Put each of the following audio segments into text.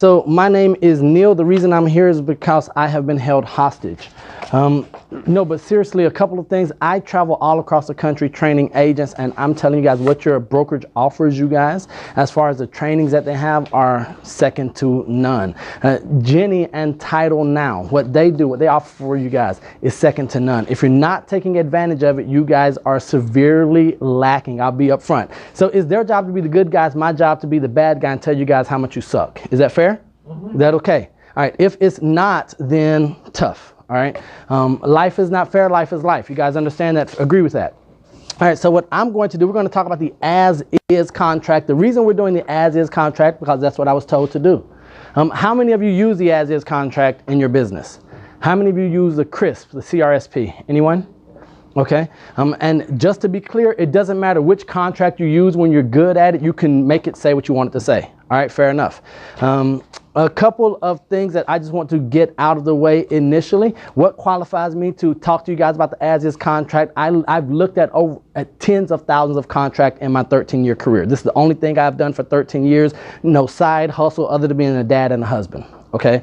So my name is Neil. The reason I'm here is because I have been held hostage. No, but seriously, a couple of things. I travel all across the country training agents, and I'm telling you guys what your brokerage offers you guys as far as the trainings that they have are second to none. Jenny and Title Now, what they do, what they offer for you guys is second to none. If you're not taking advantage of it, you guys are severely lacking. I'll be up front. So it's their job to be the good guys, my job to be the bad guy and tell you guys how much you suck. Is that fair? Is that okay? All right. If it's not, then tough. All right. Life is not fair. Life is life. You guys understand that? Agree with that? All right. So what I'm going to do, we're going to talk about the as-is contract. The reason we're doing the as-is contract, because that's what I was told to do. How many of you use the as-is contract in your business? How many of you use the CRSP, the CRSP? Anyone? Okay. And just to be clear, it doesn't matter which contract you use. When you're good at it, you can make it say what you want it to say. All right. Fair enough. A couple of things that I just want to get out of the way initially. What qualifies me to talk to you guys about the as-is contract? I've looked at tens of thousands of contracts in my 13-year career. This is the only thing I've done for 13 years. No side hustle other than being a dad and a husband. Okay.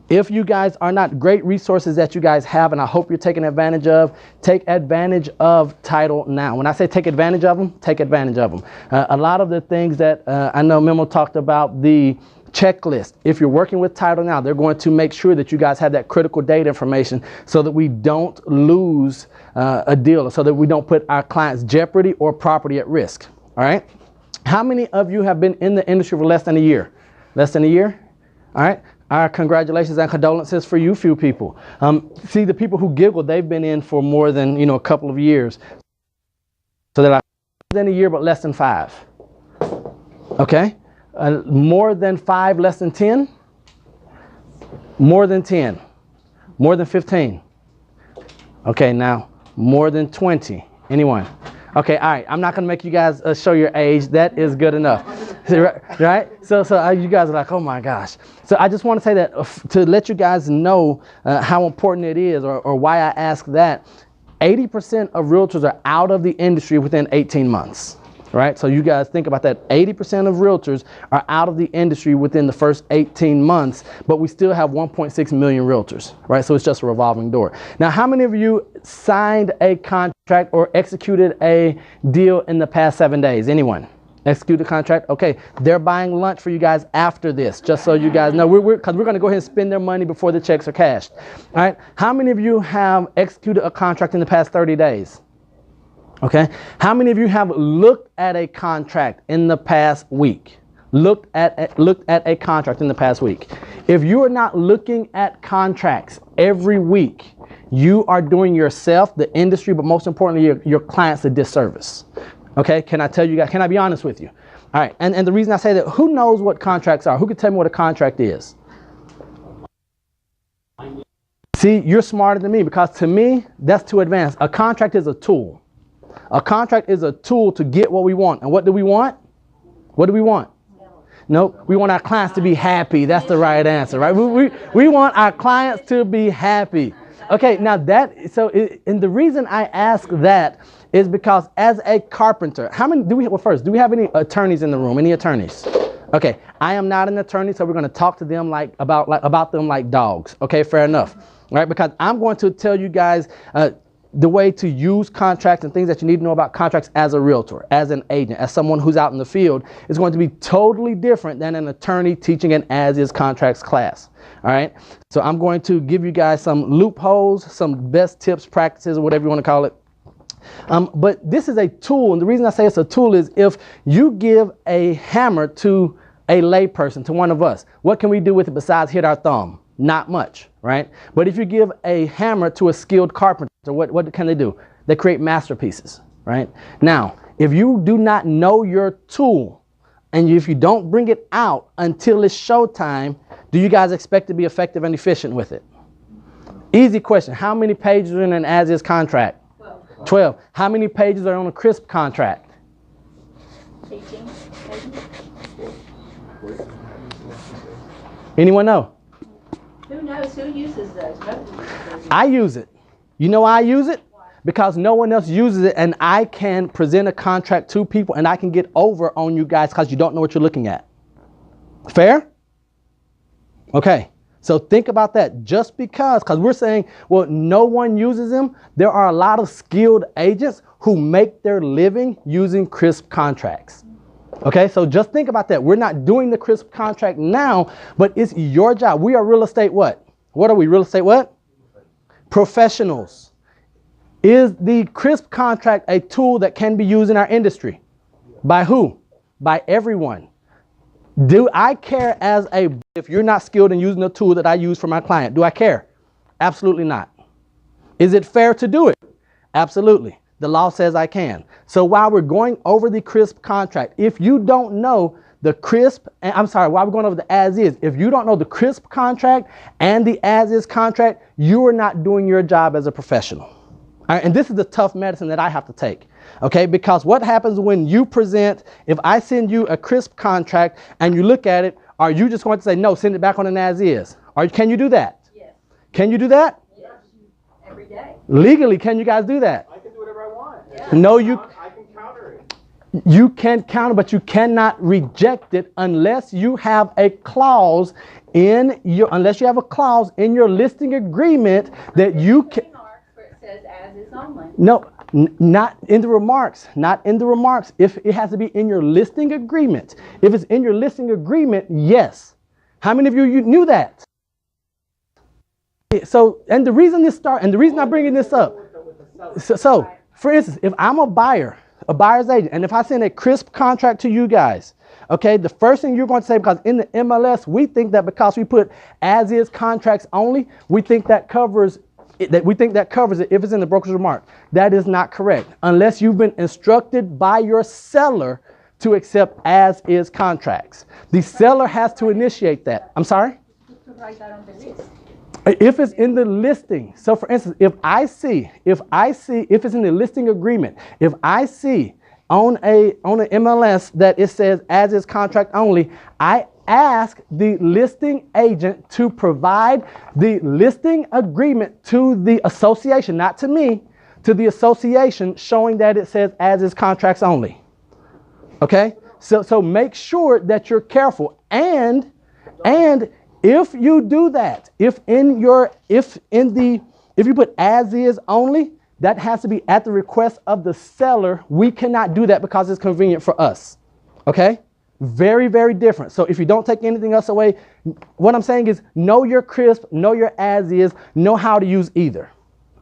If you guys are not great resources that you guys have, and I hope you're taking advantage of, take advantage of Title Now. When I say take advantage of them, take advantage of them. A lot of the things that I know Memo talked about, the checklist. If you're working with Title Now, they're going to make sure that you guys have that critical data information so that we don't lose a deal, so that we don't put our clients' jeopardy or property at risk. All right. How many of you have been in the industry for less than a year? Less than a year? All right. Our congratulations and condolences for you few people. See, the people who giggle, they've been in for more than, a couple of years. So they're like, more than a year, but less than 5. Okay? More than 5, less than 10? More than 10. More than 15. Okay, now, more than 20. Anyone? Okay, all right. I'm not going to make you guys show your age. That is good enough. Right? So you guys are like, oh my gosh. So I just want to say that to let you guys know how important it is, or why I ask that. 80% of realtors are out of the industry within 18 months. Right? So you guys think about that. 80% of realtors are out of the industry within the first 18 months, but we still have 1.6 million realtors, right? So it's just a revolving door. Now, how many of you signed a contract or executed a deal in the past 7 days? Anyone? Execute a contract? Okay, they're buying lunch for you guys after this, just so you guys know. Because we're going to go ahead and spend their money before the checks are cashed. All right? How many of you have executed a contract in the past 30 days? Okay. How many of you have looked at a contract in the past week? Looked at a contract in the past week. If you are not looking at contracts every week, you are doing yourself, the industry, but most importantly, your clients a disservice. Okay. Can I tell you guys? Can I be honest with you? All right. And the reason I say that, who knows what contracts are? Who can tell me what a contract is? See, you're smarter than me, because to me, that's too advanced. A contract is a tool. A contract is a tool to get what we want. And what do we want? What do we want? Nope. We want our clients to be happy. That's the right answer, right? We want our clients to be happy. Okay, now and the reason I ask that is because as a carpenter, how many do we have? Well, first, do we have any attorneys in the room? Any attorneys? Okay, I am not an attorney, so we're going to talk to them about them like dogs. Okay, fair enough. All right, because I'm going to tell you guys the way to use contracts and things that you need to know about contracts as a realtor, as an agent, as someone who's out in the field, is going to be totally different than an attorney teaching an as-is contracts class. All right. So I'm going to give you guys some loopholes, some best tips, practices, or whatever you want to call it. But this is a tool. And the reason I say it's a tool is if you give a hammer to a layperson, to one of us, what can we do with it besides hit our thumb? Not much, right? But if you give a hammer to a skilled carpenter, what can they do? They create masterpieces, right? Now, if you do not know your tool, and if you don't bring it out until it's showtime, do you guys expect to be effective and efficient with it? Easy question. How many pages are in an as-is contract? 12. How many pages are on a CRSP contract? 18. Anyone know? Who knows? Who uses those? I use it. You know why I use it? Because no one else uses it, and I can present a contract to people, and I can get over on you guys because you don't know what you're looking at. Fair? Okay, so think about that. Just because we're saying, well, no one uses them, there are a lot of skilled agents who make their living using CRSP contracts. Okay, so just think about that. We're not doing the CRSP contract now, but it's your job. We are real estate what? What are we? Real estate what? Professionals. Is the CRSP contract a tool that can be used in our industry? By who? By everyone. Do I care if you're not skilled in using the tool that I use for my client? Do I care? Absolutely not. Is it fair to do it? Absolutely. The law says I can. So while we're going over the CRSP contract, if you don't know the CRSP, while we're going over the as is, if you don't know the CRSP contract and the as is contract, you are not doing your job as a professional. All right, and this is the tough medicine that I have to take. Okay, because what happens when you present, if I send you a CRSP contract and you look at it, are you just going to say, no, send it back on an as is? Or can you do that? Yes. Can you do that? Yes. Every day. Legally, can you guys do that? I can do whatever I want. Yeah. No, I can counter it. you can counter, but you cannot reject it unless you have a clause in your listing agreement that you can. Where it says as is only. No, not in the remarks. Not in the remarks. If it has to be in your listing agreement. If it's in your listing agreement, yes. How many of you knew that? So, and the reason I'm bringing this up. So, for instance, if I'm a buyer's agent, and if I send a CRSP contract to you guys, okay, the first thing you're going to say, because in the MLS, we think that because we put as is contracts only, we think that covers it if it's in the broker's remark. That is not correct. Unless you've been instructed by your seller to accept as is contracts. The seller has to initiate that. I'm sorry? Write that on the list. If it's in the listing. So for instance, if it's in the listing agreement, if I see on a MLS that it says as is contract only, I ask the listing agent to provide the listing agreement to the association, not to me, to the association, showing that it says as is contracts only. Okay? So make sure that you're careful. And if you do that, if you put as is only, that has to be at the request of the seller. We cannot do that because it's convenient for us. Okay? Very, very different. So if you don't take anything else away, what I'm saying is know your CRSP, know your as is, know how to use either.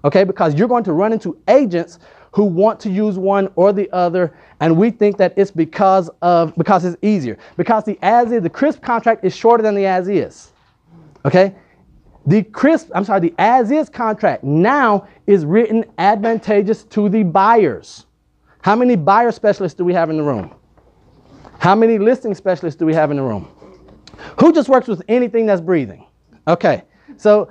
Okay? Because you're going to run into agents who want to use one or the other, and we think that it's because it's easier. Because the CRSP contract is shorter than the as is. Okay? The as is contract now is written advantageous to the buyers. How many buyer specialists do we have in the room? How many listing specialists do we have in the room? Who just works with anything that's breathing? Okay, so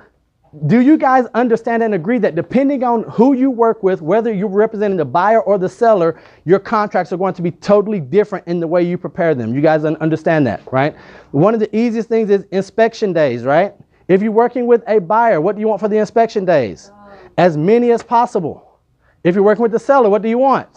do you guys understand and agree that depending on who you work with, whether you're representing the buyer or the seller, your contracts are going to be totally different in the way you prepare them? You guys understand that, right? One of the easiest things is inspection days, right? If you're working with a buyer, what do you want for the inspection days? As many as possible. If you're working with the seller, what do you want?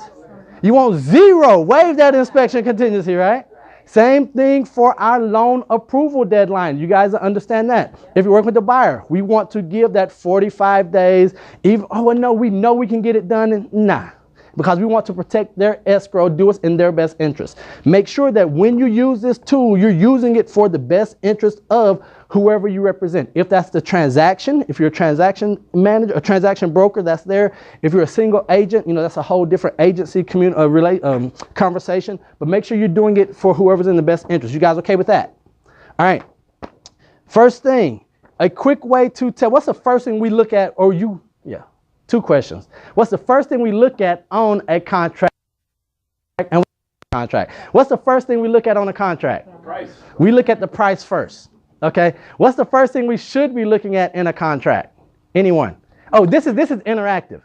You want 0. Waive that inspection contingency, right? Same thing for our loan approval deadline. You guys understand that? If you're working with the buyer, we want to give that 45 days. Even, we know we can get it done. Nah, because we want to protect their escrow, do it in their best interest. Make sure that when you use this tool, you're using it for the best interest of whoever you represent. If that's the transaction, if you're a transaction manager, a transaction broker, that's there. If you're a single agent, that's a whole different agency conversation. But make sure you're doing it for whoever's in the best interest. You guys okay with that? All right. First thing, a quick way to tell. What's the first thing we look at? Two questions. What's the first thing we look at on a contract? And contract. What's the first thing we look at on a contract? Price. We look at the price first. Okay. What's the first thing we should be looking at in a contract? Anyone? Oh, this is interactive.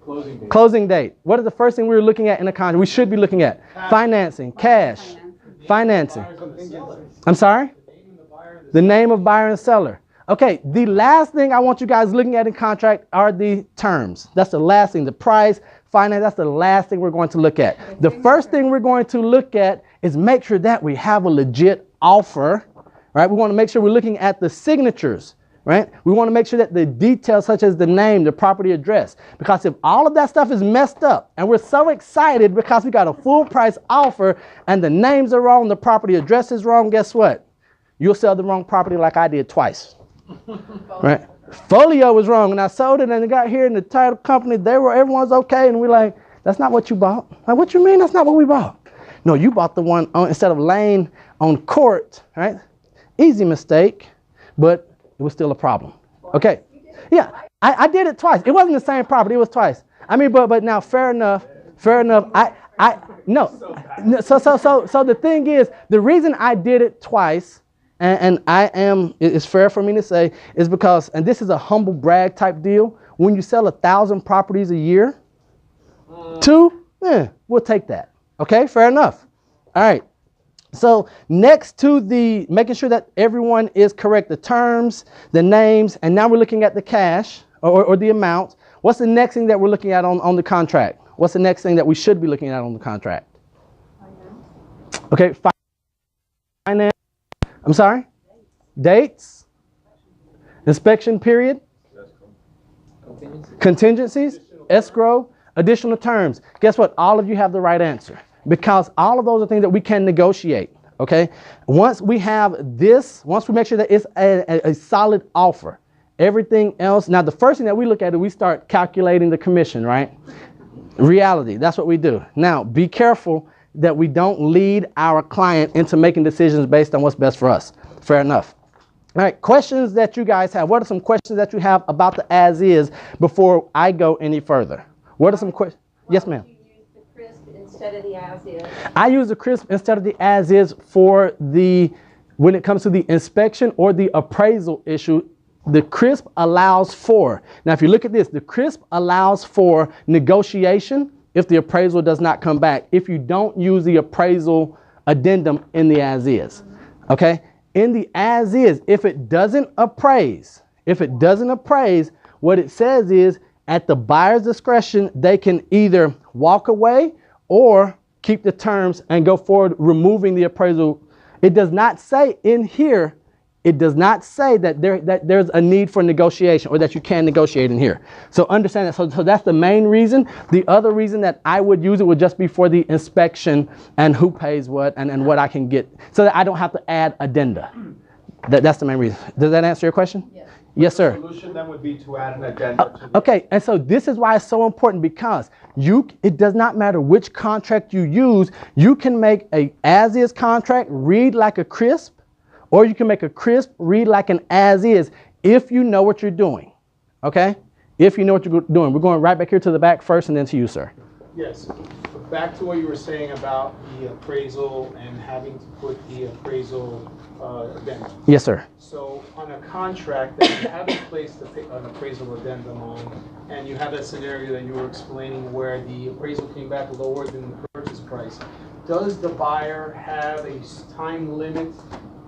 Closing date. Closing date. What is the first thing we're looking at in a contract? We should be looking at financing, cash, financing. I'm sorry? The name of buyer and seller. Okay, the last thing I want you guys looking at in contract are the terms. That's the last thing. The price, finance, that's the last thing we're going to look at. The first thing we're going to look at is make sure that we have a legit offer right? We want to make sure we're looking at the signatures, right? We want to make sure that the details such as the name, the property address, because if all of that stuff is messed up and we're so excited because we got a full price offer and the names are wrong, the property address is wrong, guess what? You'll sell the wrong property like I did twice, right? Folio was wrong and I sold it and it got here in the title company, everyone's okay. And we're like, that's not what you bought. Like, what you mean? That's not what we bought. No, you bought the one on, instead of Lane on Court, right? Easy mistake, but it was still a problem. Okay. Yeah, I did it twice. It wasn't the same property. It was twice. I mean, but now fair enough. No. So the thing is, the reason I did it twice, and it's fair for me to say, is because, and this is a humble brag type deal. When you sell 1,000 properties a year, 2, we'll take that. Okay, fair enough. All right. So next to the making sure that everyone is correct, the terms, the names, and now we're looking at the cash or the amount. What's the next thing that we're looking at on the contract? What's the next thing that we should be looking at on the contract? Okay, finance. I'm sorry? Dates? Inspection period? Contingencies? Escrow? Additional terms. Guess what? All of you have the right answer because all of those are things that we can negotiate. Okay. Once we have this, once we make sure that it's a solid offer, everything else. Now, the first thing that we look at is we start calculating the commission, right? Reality. That's what we do. Now, be careful that we don't lead our client into making decisions based on what's best for us. Fair enough. All right. Questions that you guys have. What are some questions that you have about the as is before I go any further? What are some questions? Yes, ma'am. You use the CRSP instead of the as is. I use the CRSP instead of the as is for when it comes to the inspection or the appraisal issue. The CRSP allows for, now if you look at this, the CRSP allows for negotiation if the appraisal does not come back, if you don't use the appraisal addendum in the as is. Okay? In the as is, if it doesn't appraise, what it says is, at the buyer's discretion, they can either walk away or keep the terms and go forward, removing the appraisal. It does not say in here, it does not say that there's a need for negotiation or that you can negotiate in here. So understand that. So that's the main reason. The other reason that I would use it would just be for the inspection and who pays what and what I can get so that I don't have to add addenda. That's the main reason. Does that answer your question? Yes. Yes, sir. The solution then would be to add an addenda. Okay, and so this is why it's so important because it does not matter which contract you use. You can make a as-is contract read like a CRSP, or you can make a CRSP read like an as-is if you know what you're doing. Okay? If you know what you're doing. We're going right back here to the back first and then to you, sir. Yes. Back to what you were saying about the appraisal and having to put the appraisal addendum. Yes, sir. So on a contract that you haven't placed an appraisal addendum on, and you have that scenario that you were explaining where the appraisal came back lower than the purchase price, does the buyer have a time limit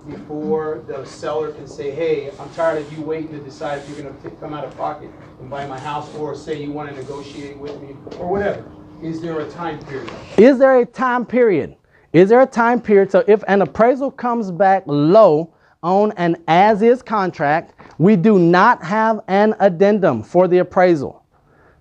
before the seller can say, hey, I'm tired of you waiting to decide if you're going to come out of pocket and buy my house, or say you want to negotiate with me, or whatever? Is there a time period? Is there a time period? Is there a time period? So if an appraisal comes back low on an as-is contract, we do not have an addendum for the appraisal.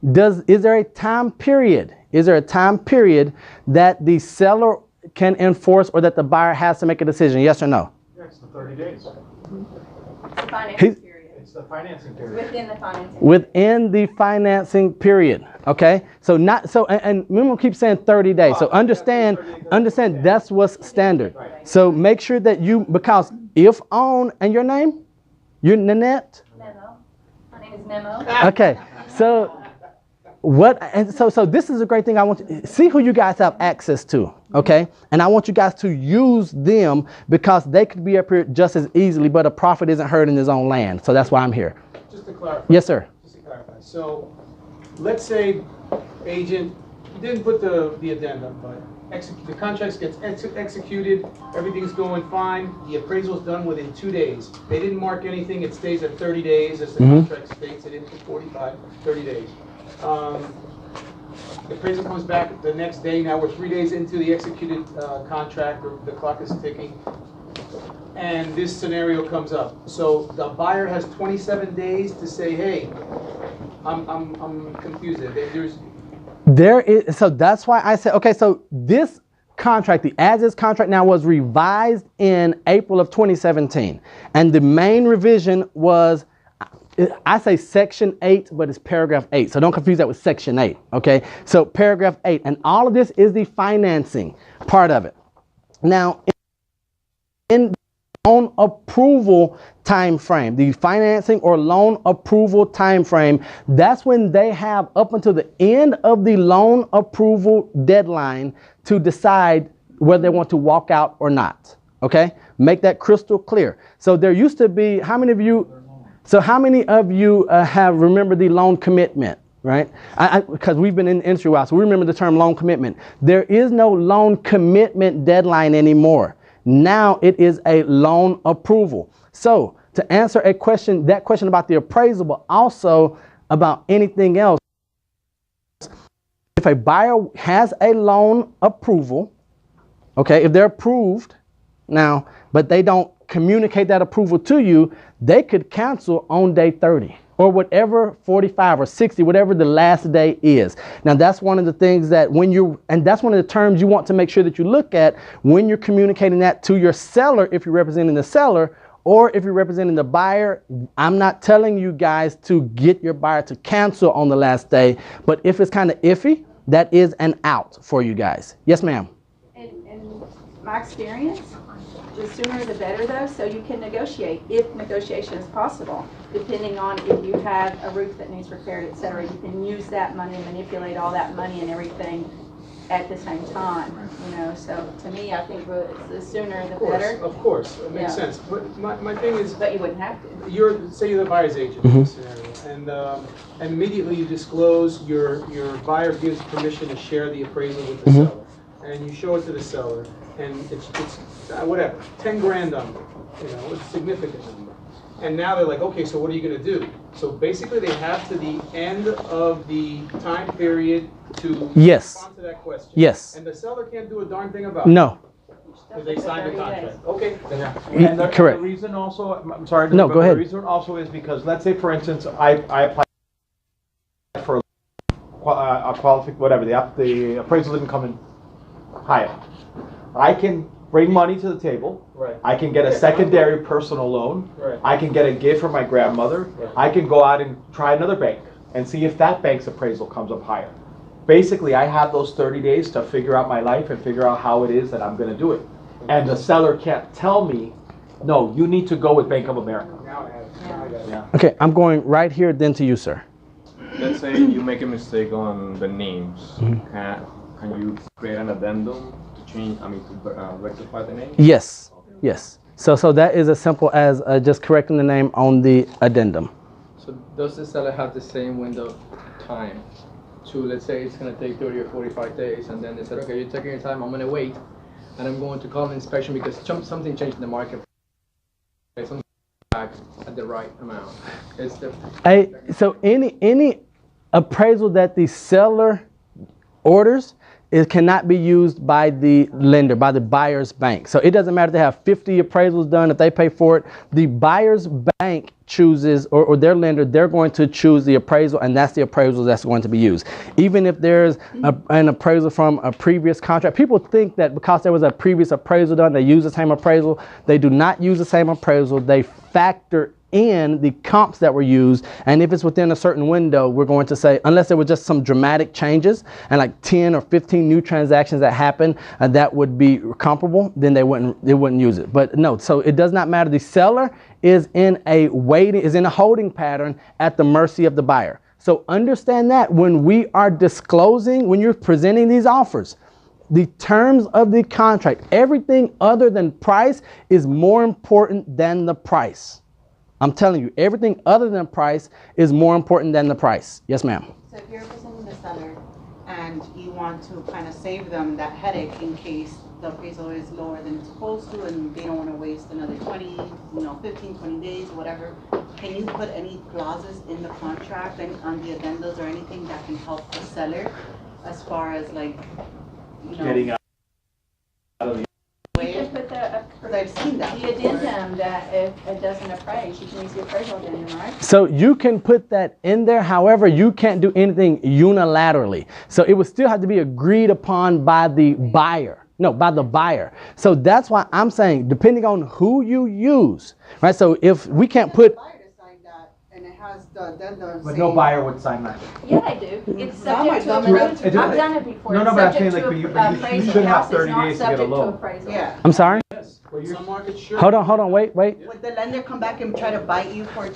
Is there a time period? Is there a time period that the seller can enforce or that the buyer has to make a decision? Yes or no? Yeah, it's the 30 days. It's the financing period. It's the financing period. Within the financing period. Within the financing period. Okay? So and we will keep saying 30 days. So understand that's what's standard. So make sure that because if on, and your name? You're Nanette? Nemo. My name is Nemo. Okay. So so this is a great thing. I want to see who you guys have access to, okay? And I want you guys to use them because they could be up here just as easily, but a prophet isn't heard in his own land. So that's why I'm here. Just to clarify. Yes, sir. Just to clarify. So let's say agent didn't put the addendum, but the contract gets executed, everything's going fine, the appraisal is done within 2 days. They didn't mark anything, it stays at 30 days as the contract states, it didn't put 45, 30 days. The appraisal comes back the next day. Now we're 3 days into the executed contract, or the clock is ticking. and this scenario comes up. So the buyer has 27 days to say, hey, I'm confused. So that's why I said, okay, so this contract, the as-is contract now was revised in April of 2017. And the main revision was, I say section 8, but it's paragraph 8. So don't confuse that with section 8, okay? So paragraph 8, and all of this is the financing part of it. Now, in loan approval time frame, the financing or loan approval time frame, that's when they have up until the end of the loan approval deadline to decide whether they want to walk out or not. Okay, make that crystal clear. So there used to be, how many of you have remembered the loan commitment? Right? Because we've been in the industry a while, so we remember the term loan commitment. There is no loan commitment deadline anymore. Now it is a loan approval. So to answer that question about the appraisal, but also about anything else, if a buyer has a loan approval, okay, if they're approved now, but they don't communicate that approval to you, they could cancel on day 30 or whatever, 45 or 60, whatever the last day is. Now that's one of the things that and that's one of the terms you want to make sure that you look at when you're communicating that to your seller, if you're representing the seller, or if you're representing the buyer. I'm not telling you guys to get your buyer to cancel on the last day, but if it's kind of iffy, that is an out for you guys. Yes, ma'am. In my experience, the sooner the better though, so you can negotiate, if negotiation is possible, depending on if you have a roof that needs repaired, etc. You can use that money and manipulate all that money and everything at the same time, you know. So to me, I think the sooner the better. Of course, it makes sense. But my thing is, but you wouldn't have to. Say you're the buyer's agent in this scenario, and immediately you disclose your buyer gives permission to share the appraisal with the seller, and you show it to the seller, and it's whatever, 10 grand number, you know, it's a significant number. And now they're like, okay, so what are you going to do? So basically they have to the end of the time period to respond to that question. Yes. And the seller can't do a darn thing about it. No. Because they signed the contract. Okay. And correct. The reason also, I'm sorry. No, go ahead. The reason also is because, let's say, for instance, I applied for a qualification, whatever, the appraisal didn't come in higher. I can bring money to the table. Right. I can get a secondary personal loan. Right. I can get a gift from my grandmother. Right. I can go out and try another bank and see if that bank's appraisal comes up higher. Basically, I have those 30 days to figure out my life and figure out how it is that I'm going to do it. And the seller can't tell me, no, you need to go with Bank of America. Now I got it. Yeah. Okay, I'm going right here then to you, sir. Let's say you make a mistake on the names. Can you create an addendum to change? I mean, to rectify the name? Yes. Yes. So that is as simple as just correcting the name on the addendum. So does the seller have the same window of time to, let's say it's going to take 30 or 45 days, and then they said, okay, you're taking your time, I'm going to wait, and I'm going to call an inspection because something changed in the market. Something back at the right amount. It's the So any appraisal that the seller orders, it cannot be used by the lender, by the buyer's bank. So it doesn't matter if they have 50 appraisals done, if they pay for it, the buyer's bank chooses, or their lender, they're going to choose the appraisal, and that's the appraisal that's going to be used. Even if there's an appraisal from a previous contract, people think that because there was a previous appraisal done, they use the same appraisal. They do not use the same appraisal. They factor in the comps that were used, and if it's within a certain window, we're going to say, unless there were just some dramatic changes and like 10 or 15 new transactions that happen that would be comparable, then they wouldn't use it. But no, so it does not matter. The seller is in a holding pattern at the mercy of the buyer. So understand that when we are disclosing, when you're presenting these offers, the terms of the contract, everything other than price is more important than the price. I'm telling you, everything other than price is more important than the price. Yes, ma'am. So if you're representing the seller and you want to kind of save them that headache in case the appraisal is lower than it's supposed to and they don't want to waste another 15, 20 days, whatever, can you put any clauses in the contract and on the addendas or anything that can help the seller as far as like, Getting out of the You can put the, Because I I've seen that. The addendum that if it doesn't appraise, you can use the appraisal addendum, right? So you can put that in there. However, you can't do anything unilaterally. So it would still have to be agreed upon by the buyer. No, by the buyer. So that's why I'm saying, depending on who you use, right? So if we can't put... And it has the addendum. But no buyer would sign that. Yeah, I do. It's Not my subject to government. appraisal. I've done it before. No, It's no, but I'm saying, subject like, to but you appraisal. should have House is 30 not days to get a subject loan. appraisal. Yeah. I'm sorry? Yes, well, some markets sure. Hold on, wait. Would the lender come back and try to bite you for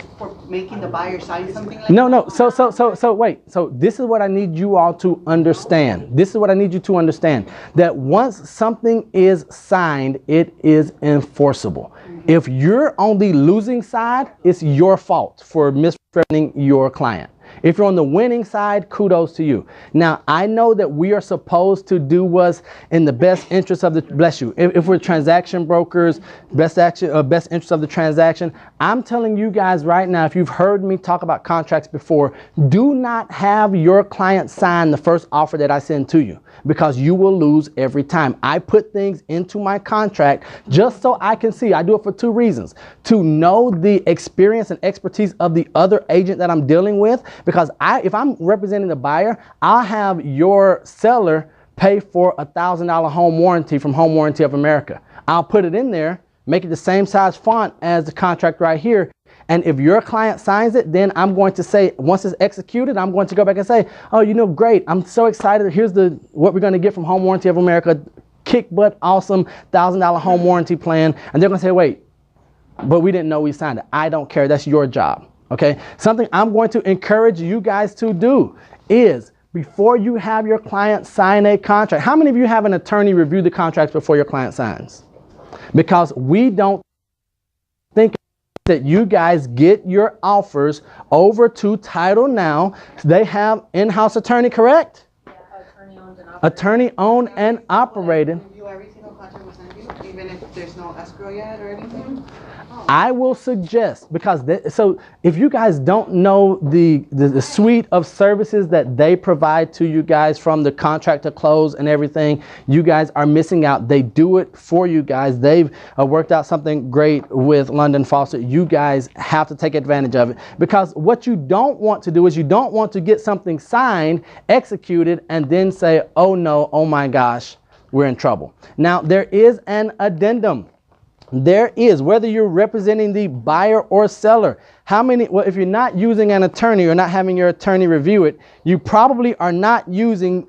making the buyer sign something like No, that? so wait. So this is what I need you all to understand. This is what I need you to understand. That once something is signed, it is enforceable. If you're on the losing side, it's your fault for misrepresenting your client. If you're on the winning side, kudos to you. Now, I know that we are supposed to do what's in the best interest of the, bless you. If we're transaction brokers, best interest of the transaction, I'm telling you guys right now, if you've heard me talk about contracts before, do not have your client sign the first offer that I send to you, because you will lose every time. I put things into my contract just so I can see. I do it for two reasons: to know the experience and expertise of the other agent that I'm dealing with, because if I'm representing the buyer, I'll have your seller pay for a $1,000 home warranty from Home Warranty of America. I'll put it in there, make it the same size font as the contract right here. And if your client signs it, then I'm going to say, once it's executed, I'm going to go back and say, oh, you know, great. I'm so excited. Here's what we're going to get from Home Warranty of America. Kick butt, awesome $1,000 home warranty plan. And they're going to say, wait, but we didn't know we signed it. I don't care. That's your job. Okay. Something I'm going to encourage you guys to do is, before you have your client sign a contract, how many of you have an attorney review the contracts before your client signs? Because we don't think that you guys get your offers over to Title Now. They have in-house attorney, correct? Yeah, Attorney owned and operated. Review every single contract we send you, even if there's no escrow yet or anything? I will suggest, because so if you guys don't know the suite of services that they provide to you guys, from the contract to close and everything, you guys are missing out. They do it for you guys. They've worked out something great with London Faucet. You guys have to take advantage of it, because what you don't want to do is you don't want to get something signed, executed, and then say, oh no, oh my gosh, we're in trouble. Now, there is an addendum. There is, whether you're representing the buyer or seller. Well, if you're not using an attorney or not having your attorney review it, you probably are not using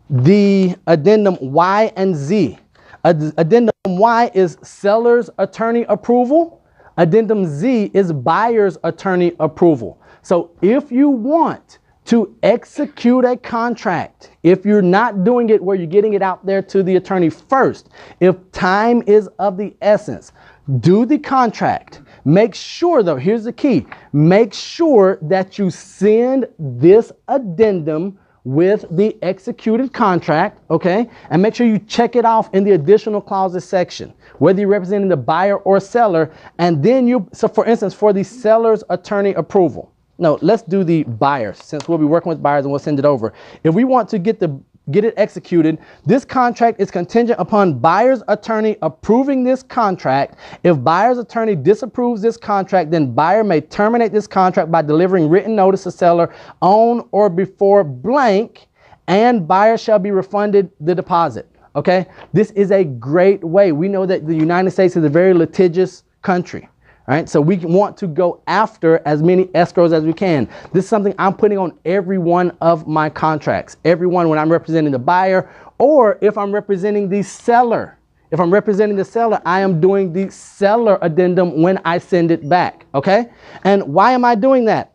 the addendum Y and Z. Addendum Y is seller's attorney approval. Addendum Z is buyer's attorney approval. So if you want to execute a contract, if you're not doing it where you're getting it out there to the attorney first, if time is of the essence, do the contract. Make sure, though, here's the key, make sure that you send this addendum with the executed contract, okay? And make sure you check it off in the additional clauses section, whether you're representing the buyer or seller. And then so for instance, for the seller's attorney approval, no, let's do the buyers, since we'll be working with buyers and we'll send it over. If we want to get it executed, this contract is contingent upon buyer's attorney approving this contract. If buyer's attorney disapproves this contract, then buyer may terminate this contract by delivering written notice to seller on or before blank, and buyer shall be refunded the deposit. Okay, this is a great way. We know that the United States is a very litigious country. Right? So we want to go after as many escrows as we can. This is something I'm putting on every one of my contracts. Every one, when I'm representing the buyer, or if I'm representing the seller. If I'm representing the seller, I am doing the seller addendum when I send it back. Okay? And why am I doing that?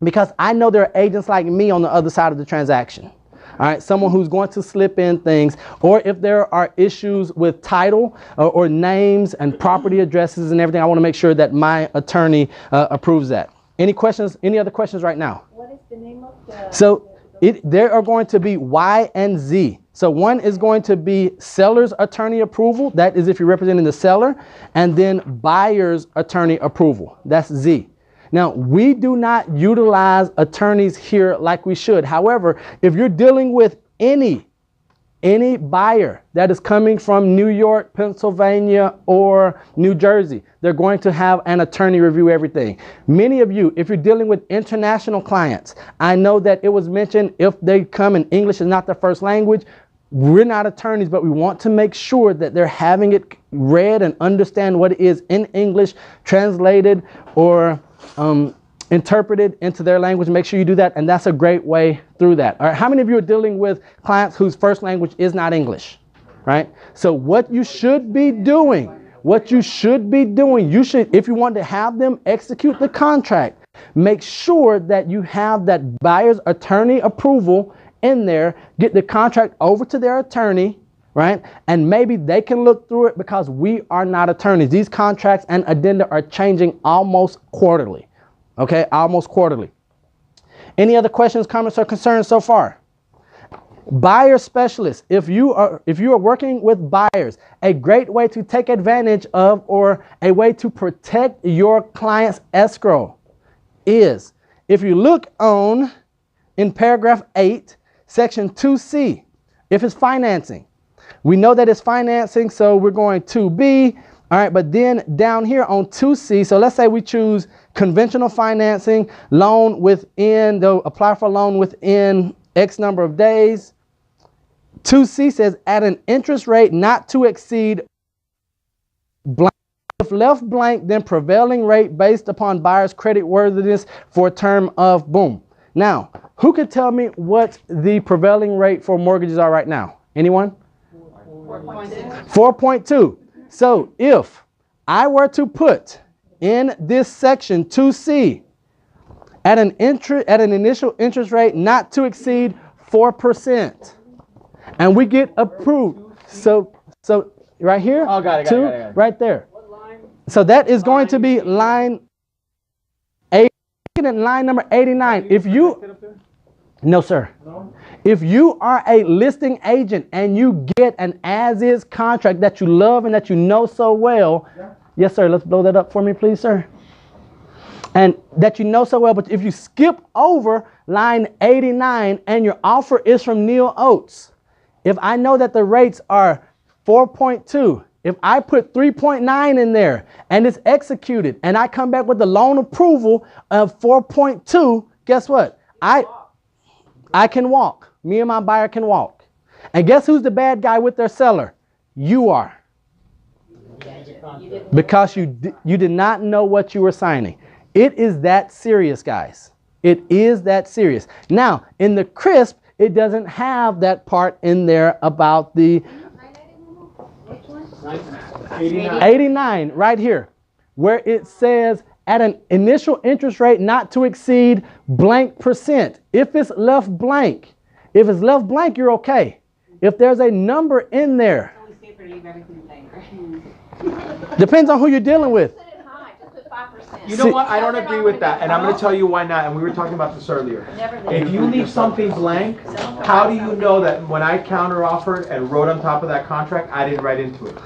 Because I know there are agents like me on the other side of the transaction. All right, someone who's going to slip in things, or if there are issues with title or names and property addresses and everything, I want to make sure that my attorney approves that. Any questions? Any other questions right now? What is the name of the... So there are going to be Y and Z. So one is going to be seller's attorney approval. That is if you're representing the seller. And then buyer's attorney approval. That's Z. Now, we do not utilize attorneys here like we should. However, if you're dealing with any Any buyer that is coming from New York, Pennsylvania, or New Jersey, they're going to have an attorney review everything. Many of you, if you're dealing with international clients, I know that it was mentioned if they come and English is not their first language, we're not attorneys, but we want to make sure that they're having it read and understand what it is in English, translated or interpreted into their language. Make sure you do that, and that's a great way through that. All right, how many of you are dealing with clients whose first language is not English, right? So what you should be doing, you should, if you want to have them execute the contract, make sure that you have that buyer's attorney approval in there, get the contract over to their attorney, right? And maybe they can look through it, because we are not attorneys. These contracts and addenda are changing almost quarterly. Okay, almost quarterly. Any other questions, comments, or concerns so far? Buyer specialist. If you are working with buyers, a great way to take advantage of, or a way to protect your client's escrow is, if you look in paragraph 8, section 2C, if it's financing. We know that it's financing, so we're going to B. All right, but then down here on 2C, so let's say we choose conventional financing, loan within, they'll apply for a loan within X number of days. 2C says at an interest rate not to exceed blank. If left blank, then prevailing rate based upon buyer's credit worthiness for a term of boom. Now, who could tell me what the prevailing rate for mortgages are right now? Anyone? 4.2. 4.2. So if I were to put in this section 2C at an initial interest rate not to exceed 4%, and we get approved, so right here, got it. Right there. So that is going to be line 8 and line number 89. If you, no sir. If you are a listing agent and you get an as-is contract that you love and that you know so well, yes sir, let's blow that up for me please sir. And that you know so well, but if you skip over line 89 and your offer is from Neil Oates, if I know that the rates are 4.2, if I put 3.9 in there and it's executed and I come back with the loan approval of 4.2, guess what? I can walk. Me and my buyer can walk. And guess who's the bad guy with their seller? You are. Because you did not know what you were signing. It is that serious, guys. It is that serious. Now, in the CRSP, it doesn't have that part in there about the 89 right here, where it says at an initial interest rate not to exceed blank %. If it's left blank, you're okay. If there's a number in there, depends on who you're dealing with. You know what? I don't agree with that, and I'm going to tell you why not. And we were talking about this earlier. If you leave something blank, how do you know that when I counteroffered and wrote on top of that contract, I didn't write into it?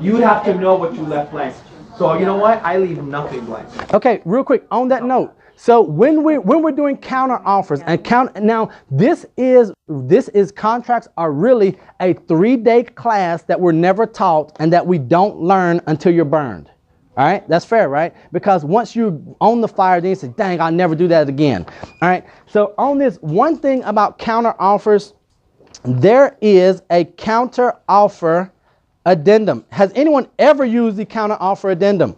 You'd have to know what you left blank. So you know what? I leave nothing blank. Okay, real quick on that note. So when we're doing counter offers and now this is contracts are really a 3-day class that we're never taught and that we don't learn until you're burned. All right, that's fair, right? Because once you're on the fire, then you say, dang, I'll never do that again. All right, so on this, one thing about counter offers, there is a counter offer addendum. Has anyone ever used the counter offer addendum?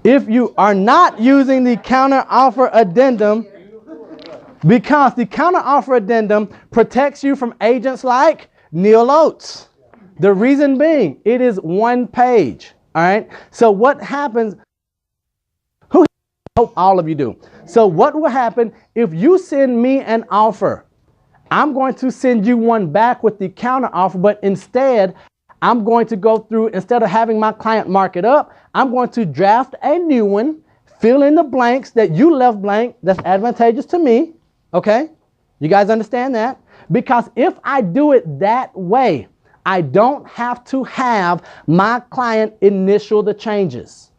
If you are not using the counter offer addendum, because the counter offer addendum protects you from agents like Neil Oates. The reason being, it is 1 page. All right. So what happens? Who? Hope all of you do. So what will happen if you send me an offer? I'm going to send you one back with the counter offer, but instead, I'm going to go through, instead of having my client mark it up, I'm going to draft a new one, fill in the blanks that you left blank. That's advantageous to me. Okay. You guys understand that? Because if I do it that way, I don't have to have my client initial the changes.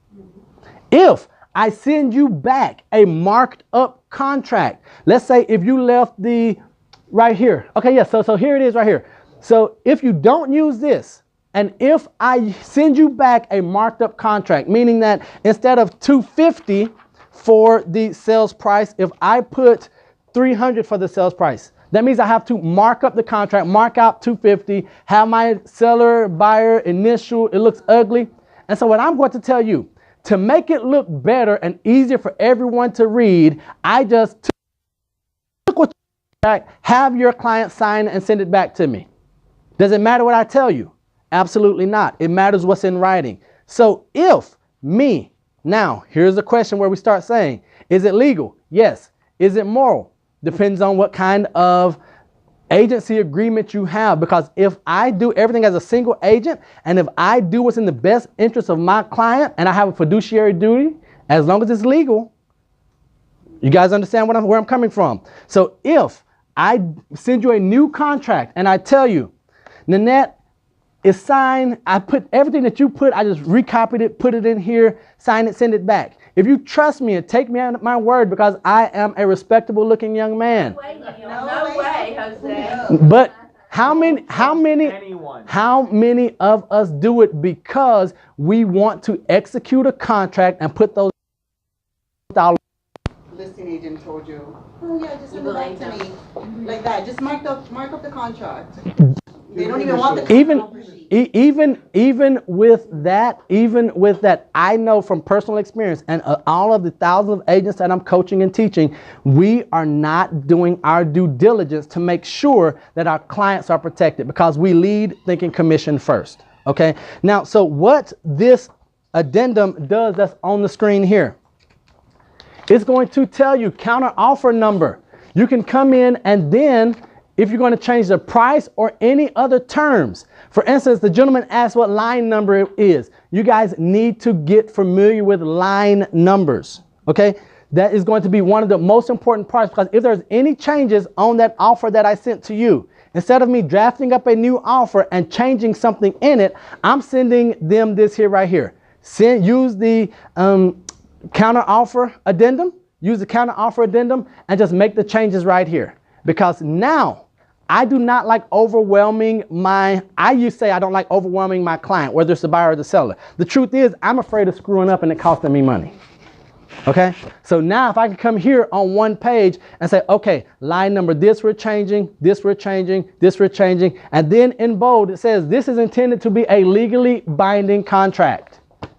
If I send you back a marked up contract, let's say if you left the right here. Okay, yeah, so here it is right here. So if you don't use this, and if I send you back a marked up contract, meaning that instead of $250 for the sales price, if I put $300 for the sales price, that means I have to mark up the contract, mark out $250, have my seller, buyer, initial, it looks ugly. And so what I'm going to tell you, to make it look better and easier for everyone to read, I just took what you have your client sign and send it back to me. Does it matter what I tell you? Absolutely not. It matters what's in writing. So if me, now here's a question where we start saying, is it legal? Yes. Is it moral? Depends on what kind of agency agreement you have, because if I do everything as a single agent, and if I do what's in the best interest of my client, and I have a fiduciary duty, as long as it's legal, you guys understand where I'm coming from. So if I send you a new contract and I tell you, Nanette, it's signed, I put everything that you put, I just recopied it, put it in here, sign it, send it back. If you trust me and take me at my word, because I am a respectable looking young man. No way, Jose. But how many of us do it because we want to execute a contract and put those dollars? Listing agent told you, oh yeah, just send it back to me. Like that, just mark up the contract. They don't even want the even with that, I know from personal experience and all of the thousands of agents that I'm coaching and teaching, we are not doing our due diligence to make sure that our clients are protected, because we lead thinking commission first. Okay. Now, so what this addendum does that's on the screen here, it's going to tell you counter offer number. You can come in and then, if you're going to change the price or any other terms. For instance, the gentleman asked what line number it is. You guys need to get familiar with line numbers, okay? That is going to be one of the most important parts, because if there's any changes on that offer that I sent to you, instead of me drafting up a new offer and changing something in it, I'm sending them this here right here. Use the counter offer addendum, and just make the changes right here. Because now, I do not like overwhelming I used to say I don't like overwhelming my client, whether it's the buyer or the seller. The truth is, I'm afraid of screwing up and it costing me money. Okay? So now if I can come here on one page and say, okay, line number, this we're changing, this we're changing, this we're changing. And then in bold, it says this is intended to be a legally binding contract. All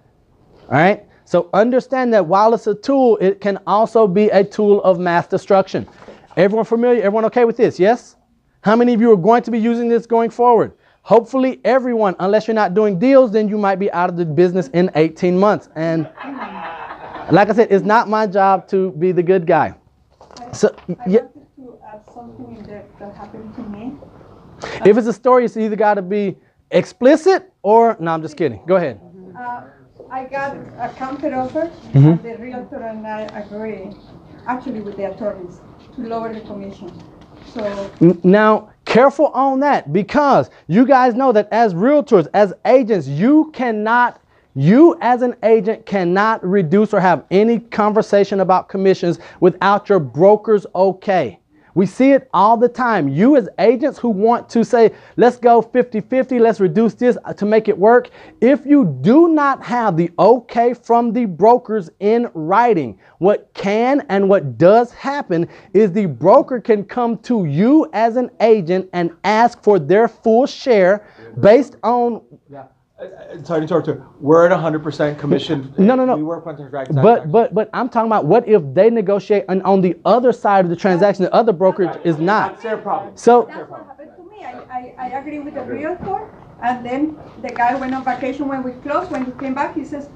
right? So understand that while it's a tool, it can also be a tool of mass destruction. Everyone familiar? Everyone okay with this? Yes? How many of you are going to be using this going forward? Hopefully everyone, unless you're not doing deals, then you might be out of the business in 18 months. And like I said, it's not my job to be the good guy. So, I wanted to add something that happened to me. If it's a story, it's either got to be explicit or, no, I'm just kidding. Go ahead. I got a counter offer, and the realtor and I agree, actually with the attorneys, to lower the commission. So now, careful on that, because you guys know that as realtors, as agents, you as an agent cannot reduce or have any conversation about commissions without your broker's okay. We see it all the time. You as agents who want to say, let's go 50-50, let's reduce this to make it work. If you do not have the okay from the brokers in writing, what can and what does happen is the broker can come to you as an agent and ask for their full share based on... Sorry to interrupt you. We're at 100% commission. No. We work on contracts. But I'm talking about what if they negotiate and on the other side of the transaction, the other brokerage is not. That's their problem. So that's what happened to me. I agree with the realtor, and then the guy went on vacation when we closed. When he came back, he says,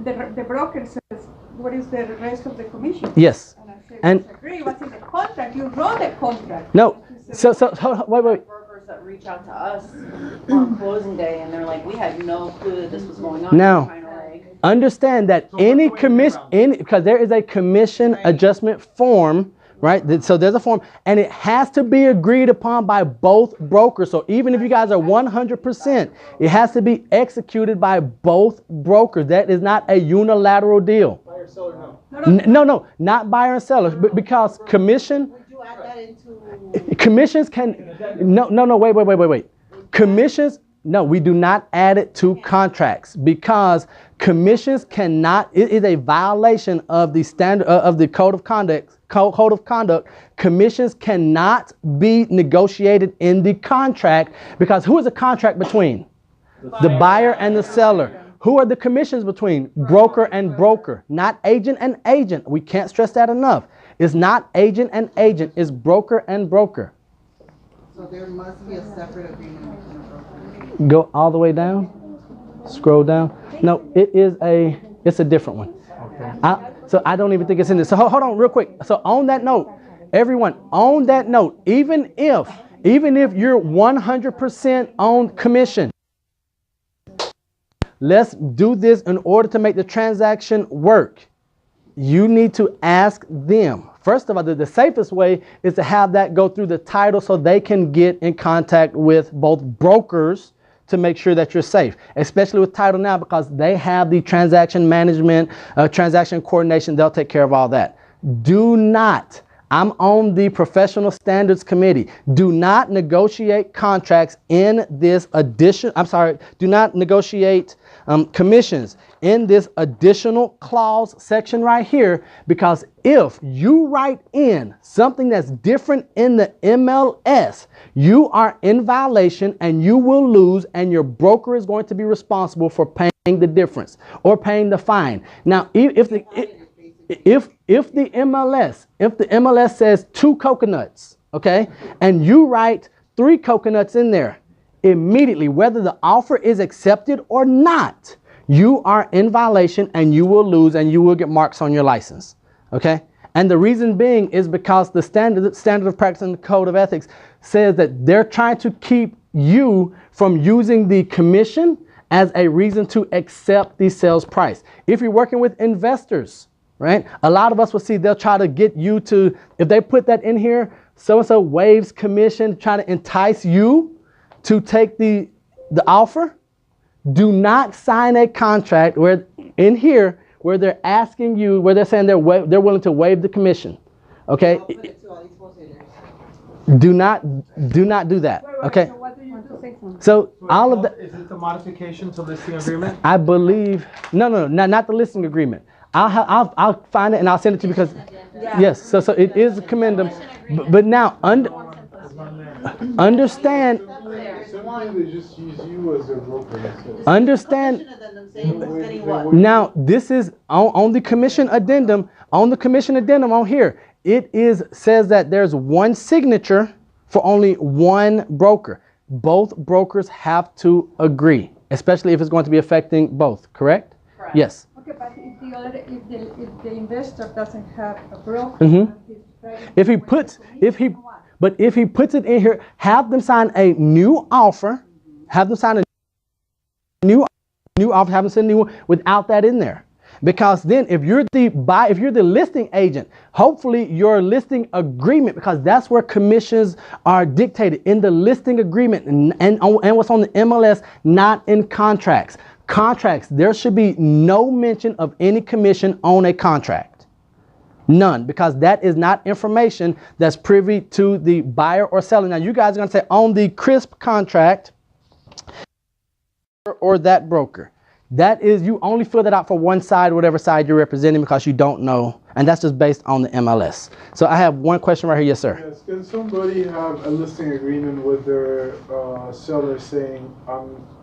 the broker says, what is the rest of the commission? Yes. And I said, I disagree. What's in the contract? You wrote the contract. No. So wait. That reach out to us on closing day, and they're like, we had no clue that this was going on. Now, understand that any commission, because there is a commission adjustment form, right? So there's a form, and it has to be agreed upon by both brokers. So even if you guys are 100%, it has to be executed by both brokers. That is not a unilateral deal. Buyer or seller, No, not buyer and seller, because commission. Would you add that into Commissions can, no, wait. Commissions, no, we do not add it to contracts because commissions cannot, it is a violation of the standard, of the code of conduct. Commissions cannot be negotiated in the contract because who is the contract between? The buyer and the seller. Who are the commissions between? Broker and broker, not agent and agent. We can't stress that enough. It's not agent and agent, it's broker and broker. So there must be a separate agreement between the broker. Go all the way down, scroll down. No, it's a different one. Okay. So I don't even think it's in this. So hold on real quick. So on that note, everyone, on that note, even if you're 100% on commission, let's do this in order to make the transaction work. You need to ask them. First of all, the safest way is to have that go through the title so they can get in contact with both brokers to make sure that you're safe, especially with title now because they have the transaction management, transaction coordination. They'll take care of all that. Do not, I'm on the professional standards committee. Do not negotiate contracts in this addition. Do not negotiate commissions in this additional clause section right here, because if you write in something that's different in the MLS, you are in violation and you will lose, and your broker is going to be responsible for paying the difference or paying the fine. Now, if the MLS says 2 coconuts, okay, and you write 3 coconuts in there, immediately, whether the offer is accepted or not, you are in violation and you will lose and you will get marks on your license, okay? And the reason being is because the standard of practice in the code of ethics says that they're trying to keep you from using the commission as a reason to accept the sales price. If you're working with investors, right, a lot of us will see they'll try to get you to, if they put that in here, so-and-so waives commission, trying to entice you to take the offer. Do not sign a contract where in here where they're asking you, where they're saying they're willing to waive the commission. Okay? Do not do that. Okay? So all of that. Is it the modification to listing agreement? I believe no, not the listing agreement. I'll find it and I'll send it to you because yes. So it is a commendum, but now understand. They just use you as their broker. Understand. Now this is on the commission addendum. On the commission addendum on here, it says that there's one signature for only one broker. Both brokers have to agree, especially if it's going to be affecting both. Correct? Yes. Okay, but if the investor doesn't have a broker, if he puts it in here, have them sign a new offer. Have them sign a new offer. Have them send a new one without that in there. Because then if you're the listing agent, hopefully your listing agreement, because that's where commissions are dictated, in the listing agreement and what's on the MLS, not in contracts. Contracts, there should be no mention of any commission on a contract. None, because that is not information that's privy to the buyer or seller. Now you guys are going to say on the CRSP contract or that broker. That is, you only fill that out for one side, whatever side you're representing, because you don't know, and that's just based on the MLS. So I have one question right here. Yes, sir. Yes, can somebody have a listing agreement with their seller saying,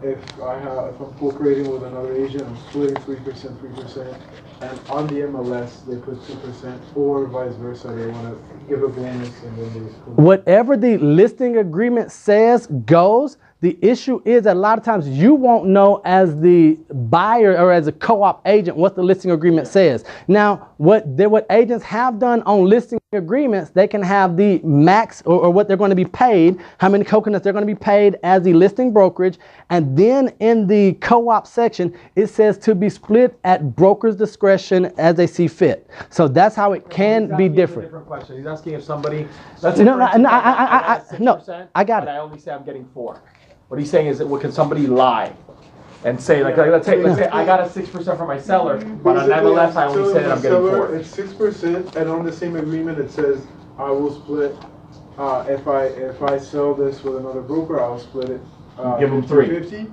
if I'm cooperating with another agent, I'm splitting 3%, and on the MLS they put 2%, or vice versa, they want to give a bonus and then they split. Whatever the listing agreement says goes. The issue is that a lot of times you won't know as the buyer or as a co-op agent what the listing agreement says. Now, what agents have done on listing agreements, they can have the max or what they're going to be paid, how many coconuts they're going to be paid as the listing brokerage. And then in the co-op section, it says to be split at broker's discretion as they see fit. So that's how it can be different. Different question. He's asking if somebody. I got it. But I only say I'm getting 4. What he's saying is that can somebody lie and say let's say I got a 6% from my seller, but on MLS I only say that I'm getting 4. It's 6%, and on the same agreement it says I will split if I sell this with another broker, I'll split it. Give them 3. 50,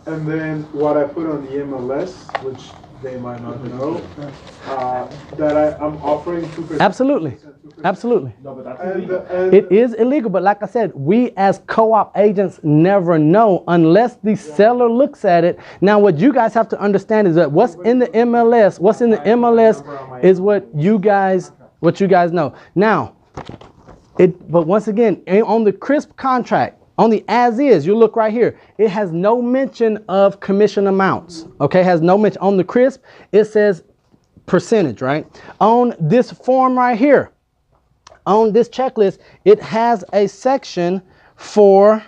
and then what I put on the MLS, which they might not know, that I'm offering 2%. Absolutely. Absolutely. No, but that's And, illegal. It is illegal, but like I said, we as co-op agents never know unless the seller looks at it. Now, what you guys have to understand is that what's in the MLS is what you guys know. Now, but once again, on the CRSP contract, on the as is, you look right here, it has no mention of commission amounts. Okay, has no mention. On the CRSP, it says percentage, right? On this form right here, on this checklist, it has a section for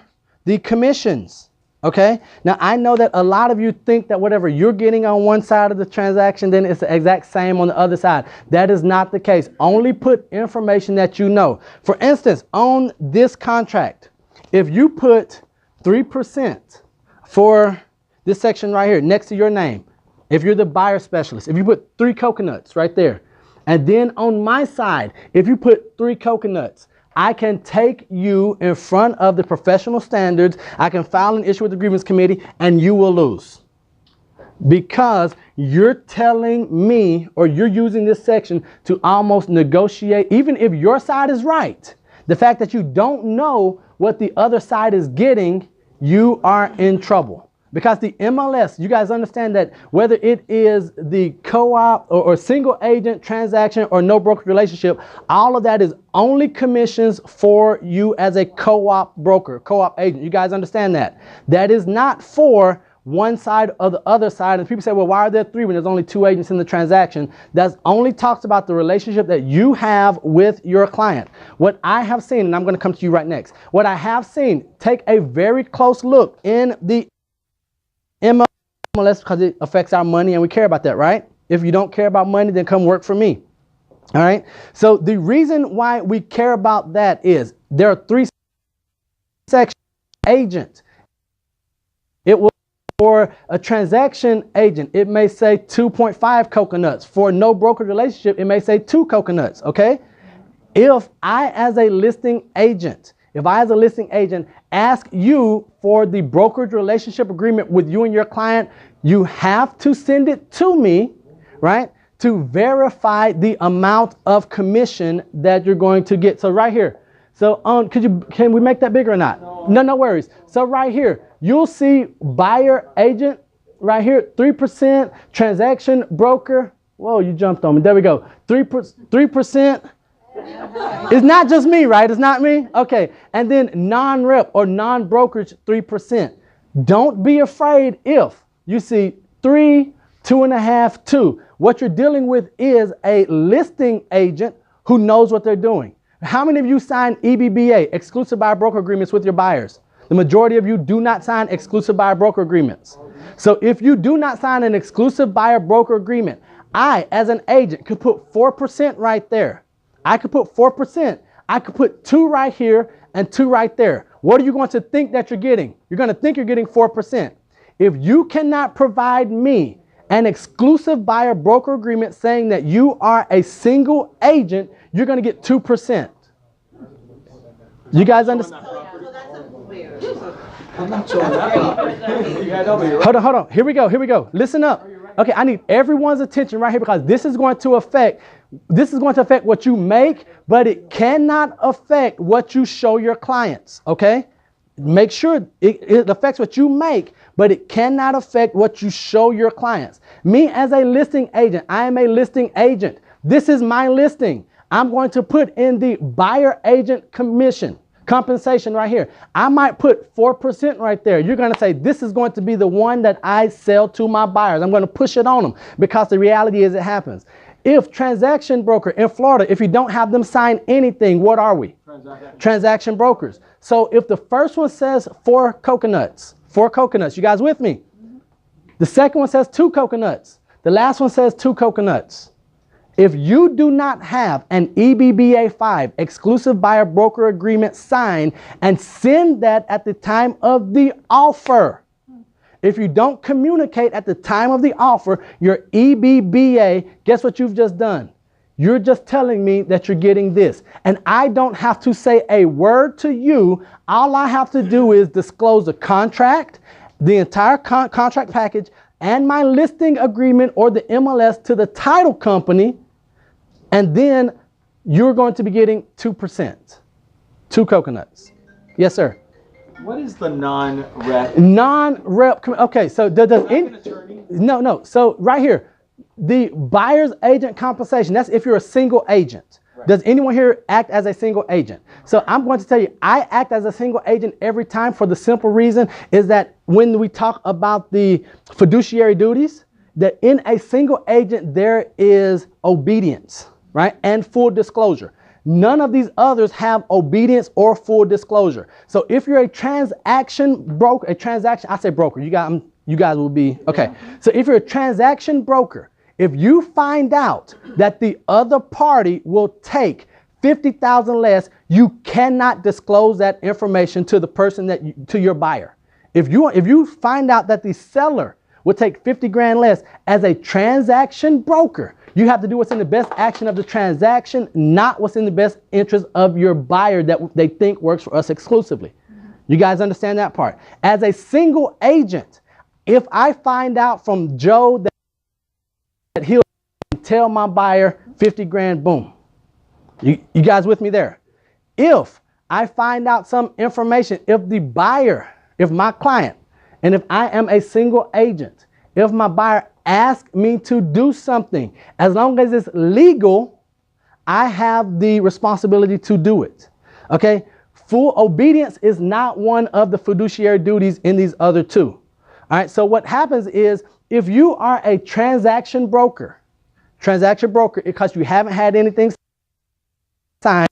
the commissions. Okay, now I know that a lot of you think that whatever you're getting on one side of the transaction, then it's the exact same on the other side. That is not the case. Only put information that you know. For instance, on this contract, if you put 3% for this section right here next to your name, if you're the buyer specialist, if you put 3 coconuts right there, and then on my side, if you put 3 coconuts, I can take you in front of the professional standards. I can file an issue with the grievance committee, and you will lose. Because you're telling me, or you're using this section to almost negotiate, even if your side is right. The fact that you don't know what the other side is getting, you are in trouble. Because the MLS, you guys understand that whether it is the co-op or single agent transaction or no broker relationship, all of that is only commissions for you as a co-op broker, co-op agent. You guys understand that? That is not for one side or the other side. And people say, well, why are there 3 when there's only 2 agents in the transaction? That only talks about the relationship that you have with your client. What I have seen, and I'm going to come to you right next. What I have seen, take a very close look in the MLS because it affects our money and we care about that, right? If you don't care about money, then come work for me. All right. So the reason why we care about that is there are 3 sections. Agent. It will. For a transaction agent, it may say 2.5 coconuts. For no broker relationship, it may say 2 coconuts, okay? If I, as a listing agent, ask you for the brokerage relationship agreement with you and your client, you have to send it to me, right, to verify the amount of commission that you're going to get. So right here. So can we make that bigger or not? No worries. So right here, you'll see buyer agent right here, 3%, transaction broker. Whoa, you jumped on me. There we go. 3%. It's not just me, right? It's not me? Okay. And then non-rep or non-brokerage, 3%. Don't be afraid if you see 3, 2.5, 2. What you're dealing with is a listing agent who knows what they're doing. How many of you sign EBBA, exclusive buyer broker agreements with your buyers? The majority of you do not sign exclusive buyer broker agreements. So if you do not sign an exclusive buyer broker agreement, I, as an agent, could put 4% right there. I could put 4%. I could put 2 right here and 2 right there. What are you going to think that you're getting? You're going to think you're getting 4%. If you cannot provide me an exclusive buyer broker agreement saying that you are a single agent, you're going to get 2%. You guys understand? Hold on. Here we go. Listen up. Okay, I need everyone's attention right here because this is going to affect what you make, but it cannot affect what you show your clients. Okay? Make sure it affects what you make, but it cannot affect what you show your clients. Me as a listing agent, I am a listing agent. This is my listing. I'm going to put in the buyer agent compensation right here. I might put 4% right there. You're going to say, this is going to be the one that I sell to my buyers. I'm going to push it on them because the reality is it happens. If transaction broker in Florida, if you don't have them sign anything, what are we? Transaction brokers. So if the first one says 4 coconuts, you guys with me? The second one says 2 coconuts. The last one says 2 coconuts. If you do not have an EBBA 5 exclusive buyer broker agreement signed and send that at the time of the offer, if you don't communicate at the time of the offer, your EBBA, guess what you've just done? You're just telling me that you're getting this. And I don't have to say a word to you. All I have to do is disclose the contract, the entire contract package, and my listing agreement or the MLS to the title company. And then you're going to be getting 2%. 2 coconuts. Yes, sir. What is the non-rep? Non-rep. Okay, so does any... No. So right here, the buyer's agent compensation, that's if you're a single agent. Right. Does anyone here act as a single agent? So I'm going to tell you, I act as a single agent every time for the simple reason is that when we talk about the fiduciary duties, that in a single agent, there is obedience, right? And full disclosure. None of these others have obedience or full disclosure. So if you're a transaction broker, I say broker, you guys will be, okay. So if you're a transaction broker, if you find out that the other party will take $50,000 less, you cannot disclose that information to the person to your buyer. If you find out that the seller will take 50 grand less as a transaction broker, you have to do what's in the best action of the transaction, not what's in the best interest of your buyer that they think works for us exclusively. You guys understand that part? As a single agent, if I find out from Joe that he'll tell my buyer 50 grand, boom. You guys with me there? If I find out some information, if the buyer, if my client, and if I am a single agent, if my buyer asks me to do something, as long as it's legal, I have the responsibility to do it. Okay? Full obedience is not one of the fiduciary duties in these other 2. All right, so what happens is if you are a transaction broker, because you haven't had anything signed,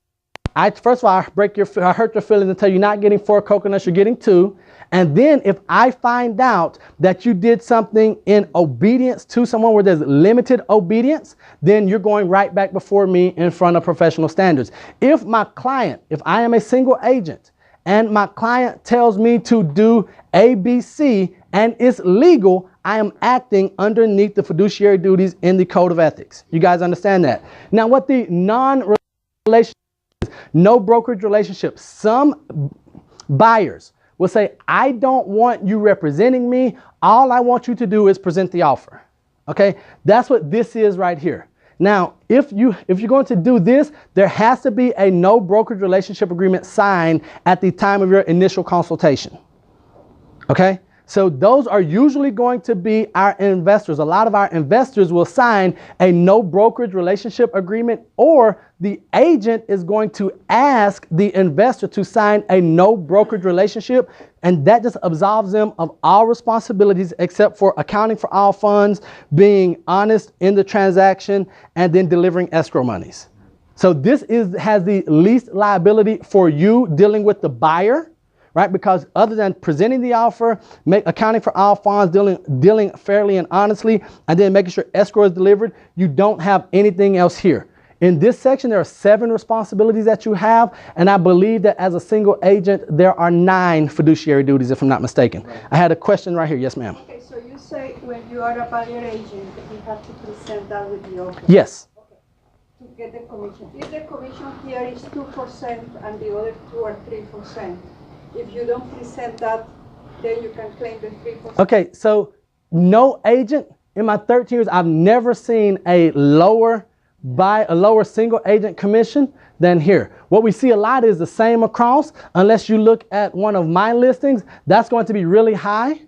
first of all, I hurt your feelings and tell you you're not getting 4 coconuts, you're getting 2. And then if I find out that you did something in obedience to someone where there's limited obedience, then you're going right back before me in front of professional standards. If I am a single agent and my client tells me to do ABC and it's legal, I am acting underneath the fiduciary duties in the Code of Ethics. You guys understand that? Now, what the non-relationship is, no brokerage relationship. Some buyers will say, I don't want you representing me. All I want you to do is present the offer. Okay? That's what this is right here. Now, if you're going to do this, there has to be a no brokerage relationship agreement signed at the time of your initial consultation. Okay? So those are usually going to be our investors. A lot of our investors will sign a no brokerage relationship agreement, or the agent is going to ask the investor to sign a no brokerage relationship, and that just absolves them of all responsibilities except for accounting for all funds, being honest in the transaction, and then delivering escrow monies. So this has the least liability for you dealing with the buyer. Right? Because other than presenting the offer, accounting for all funds, dealing fairly and honestly, and then making sure escrow is delivered, you don't have anything else here. In this section, there are 7 responsibilities that you have, and I believe that as a single agent, there are 9 fiduciary duties, if I'm not mistaken. Right. I had a question right here. Yes, ma'am. Okay, so you say when you are a buyer agent, you have to present that with the offer. Yes. Okay. To get the commission. If the commission here is 2% and the other 2 are 3%, if you don't present that, then you can claim the 3%. Okay, so no agent, in my 13 years, I've never seen a lower single agent commission than here. What we see a lot is the same across, unless you look at one of my listings, that's going to be really high.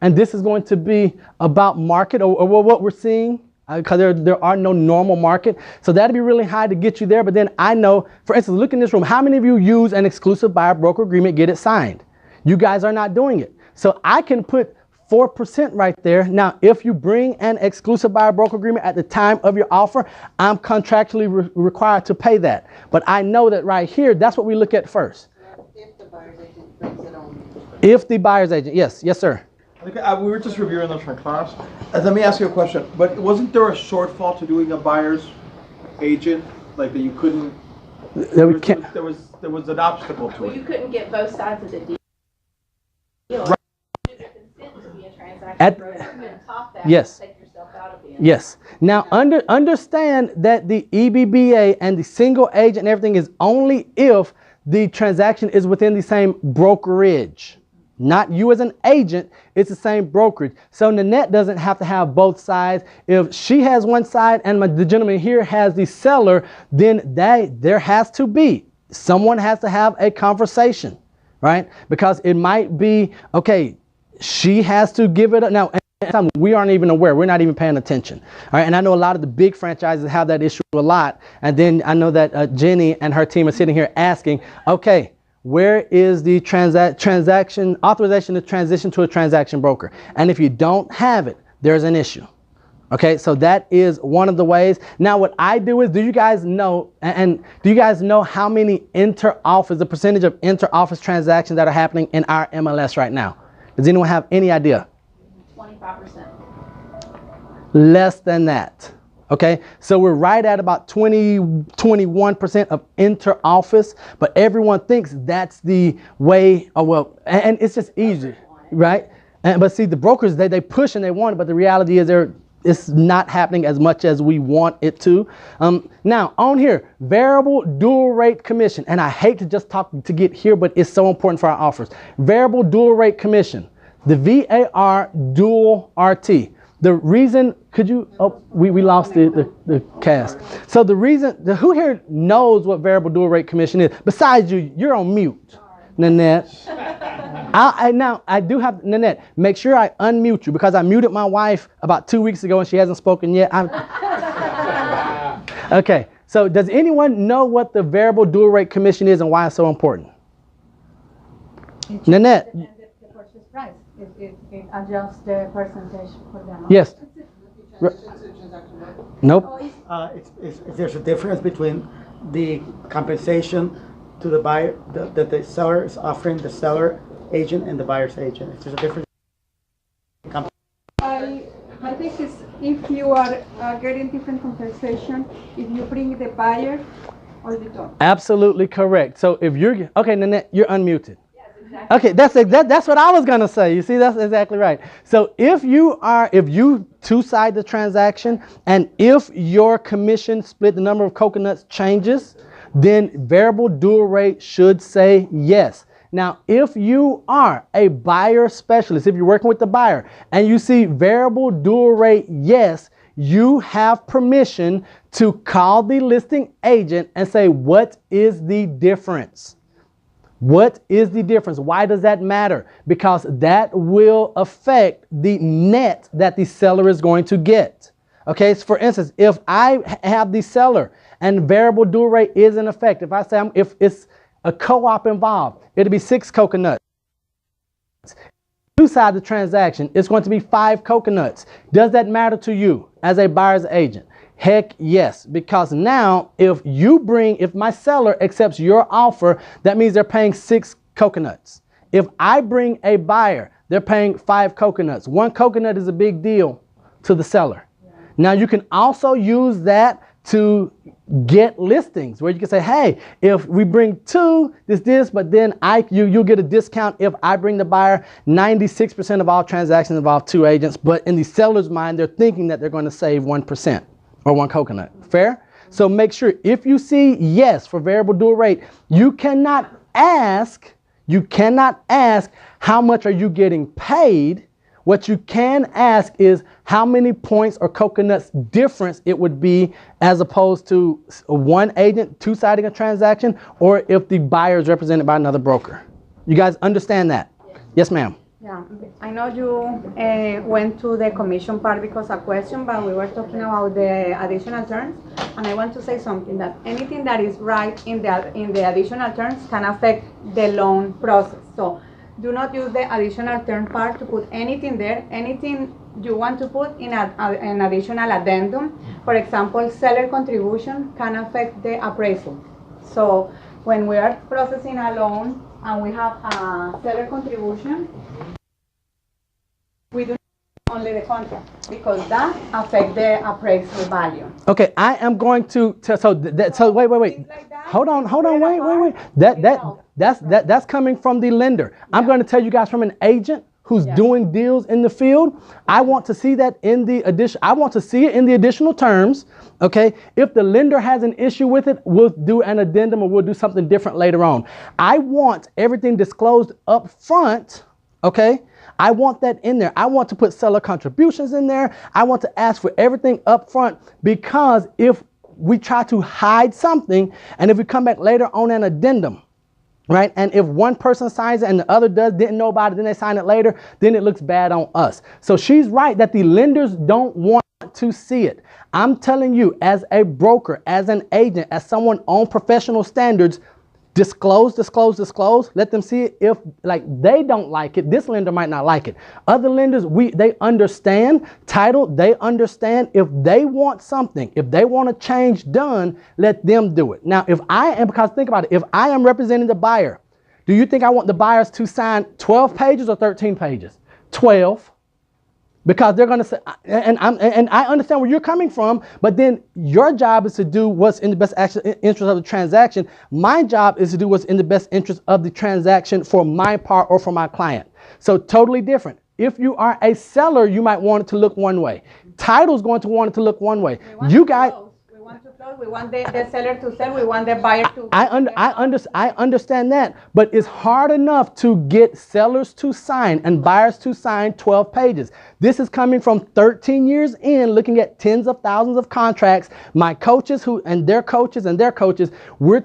And this is going to be about market or what we're seeing. Because there are no normal market. So that'd be really high to get you there. But then I know, for instance, look in this room, how many of you use an exclusive buyer broker agreement, get it signed? You guys are not doing it. So I can put 4% right there. Now, if you bring an exclusive buyer broker agreement at the time of your offer, I'm contractually required to pay that. But I know that right here, that's what we look at first. If the buyer's agent brings it on. If the buyer's agent, yes, sir. Okay, we were just reviewing those from class. Let me ask you a question. But wasn't there a shortfall to doing a buyer's agent, like that you couldn't? There was an obstacle to it. You couldn't get both sides of the deal. Right. Consent to be a transaction broker and top that, yes. take yourself out of being Yes. Now, understand that the EBBA and the single agent and everything is only if the transaction is within the same brokerage. Not you as an agent, it's the same brokerage. So Nanette doesn't have to have both sides. If she has one side and the gentleman here has the seller, then there has to be, someone has to have a conversation, right? Because it might be, okay, she has to give it up. Now, we aren't even aware. We're not even paying attention. All right. And I know a lot of the big franchises have that issue a lot. And then I know that Jenny and her team are sitting here asking, okay, where is the transaction authorization to transition to a transaction broker? And if you don't have it, there's an issue. Okay, so that is one of the ways. Now, what I do is, do you guys know, and do you guys know how many inter-office, the percentage of inter-office transactions that are happening in our MLS right now? Does anyone have any idea? 25%. Less than that. Okay, so we're right at about 21% of inter-office, but everyone thinks that's the way, oh well, and it's just easy, right? But see, the brokers, they push and they want it, but the reality is it's not happening as much as we want it to. Now, on here, variable dual rate commission, and I hate to just talk to get here, but it's so important for our offers. Variable dual rate commission, the VAR dual RT. The reason, could you, oh, we lost the cast. So the reason, who here knows what variable dual rate commission is? Besides you, you're on mute, Nanette. Now, I do have, Nanette, make sure I unmute you because I muted my wife about 2 weeks ago and she hasn't spoken yet. Okay, so does anyone know what the variable dual rate commission is and why it's so important? Nanette. The purchase price. It adjusts the percentage for them. Yes. Nope. If there's a difference between the compensation to the buyer that the seller is offering the seller agent and the buyer's agent. If there's a difference. I think it's if you are getting different compensation, if you bring the buyer or you don't. Absolutely correct. So if you're, okay, Nanette, you're unmuted. Okay, that's what I was gonna say. You see, that's exactly right. So if you two-side the transaction, and if your commission split, the number of coconuts changes, then variable dual rate should say yes. Now, if you are a buyer specialist, if you're working with the buyer, and you see variable dual rate yes, you have permission to call the listing agent and say, what is the difference? What is the difference? Why does that matter? Because that will affect the net that the seller is going to get. Okay, so for instance, if I have the seller and variable dual rate is in effect, if I say if it's a co-op involved, it'll be 6 coconuts. Two-side the transaction, it's going to be 5 coconuts. Does that matter to you as a buyer's agent? Heck yes, because now if my seller accepts your offer, that means they're paying 6 coconuts. If I bring a buyer, they're paying 5 coconuts. 1 coconut is a big deal to the seller. Yeah. Now you can also use that to get listings where you can say, hey, if we bring 2, this, but then you'll get a discount if I bring the buyer. 96% of all transactions involve 2 agents, but in the seller's mind, they're thinking that they're going to save 1%. Or 1 coconut. Fair? So make sure if you see yes for variable dual rate, you cannot ask how much are you getting paid. What you can ask is how many points or coconuts difference it would be as opposed to 1 agent two-siding a transaction, or if the buyer is represented by another broker. You guys understand that? Yes, ma'am. Yeah, I know you went to the commission part because of a question, but we were talking about the additional terms, and I want to say something, that anything that is right in the additional terms can affect the loan process. So do not use the additional term part to put anything there. Anything you want to put in an additional addendum. For example, seller contribution can affect the appraisal. So when we are processing a loan and we have a seller contribution, we do only the contract because that affects the appraisal value. Okay, I am going to wait. Hold on, wait. That's coming from the lender. I'm going to tell you guys from an agent who's doing deals in the field, I want to see that in the addition. I want to see it in the additional terms. Okay. If the lender has an issue with it, we'll do an addendum or we'll do something different later on. I want everything disclosed up front. Okay. I want that in there. I want to put seller contributions in there. I want to ask for everything up front, because if we try to hide something and if we come back later on an addendum, right, and if one person signs it and the other didn't know about it, then they sign it later, then it looks bad on us. So she's right that the lenders don't want to see it. I'm telling you, as a broker, as an agent, as someone on professional standards, disclose. Let them see it. If like they don't like it, this lender might not like it. Other lenders, they understand title. They understand if they want something, if they want a change done, let them do it. Now, if I am, because think about it, if I am representing the buyer, do you think I want the buyers to sign 12 pages or 13 pages? 12. Because they're going to say, and I understand where you're coming from, but then your job is to do what's in the best interest of the transaction. My job is to do what's in the best interest of the transaction for my part or for my client. So totally different. If you are a seller, you might want it to look one way. Title's going to want it to look one way. You guys. We want the seller to sell. We want the buyer to. I understand that, but it's hard enough to get sellers to sign and buyers to sign 12 pages. This is coming from 13 years in, looking at tens of thousands of contracts. My coaches and their coaches, we're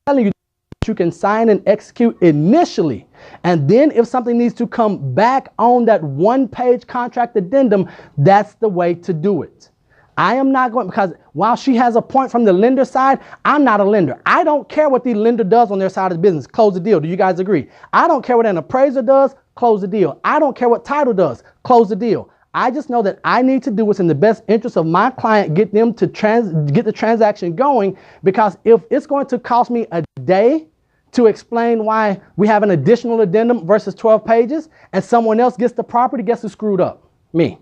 telling you that you can sign and execute initially. And then if something needs to come back on that one-page contract addendum, that's the way to do it. I am not going, because while she has a point from the lender side, I'm not a lender. I don't care what the lender does on their side of the business. Close the deal. Do you guys agree? I don't care what an appraiser does. Close the deal. I don't care what title does. Close the deal. I just know that I need to do what's in the best interest of my client, get them to get the transaction going, because if it's going to cost me a day to explain why we have an additional addendum versus 12 pages and someone else gets the property, guess who screwed up? Me.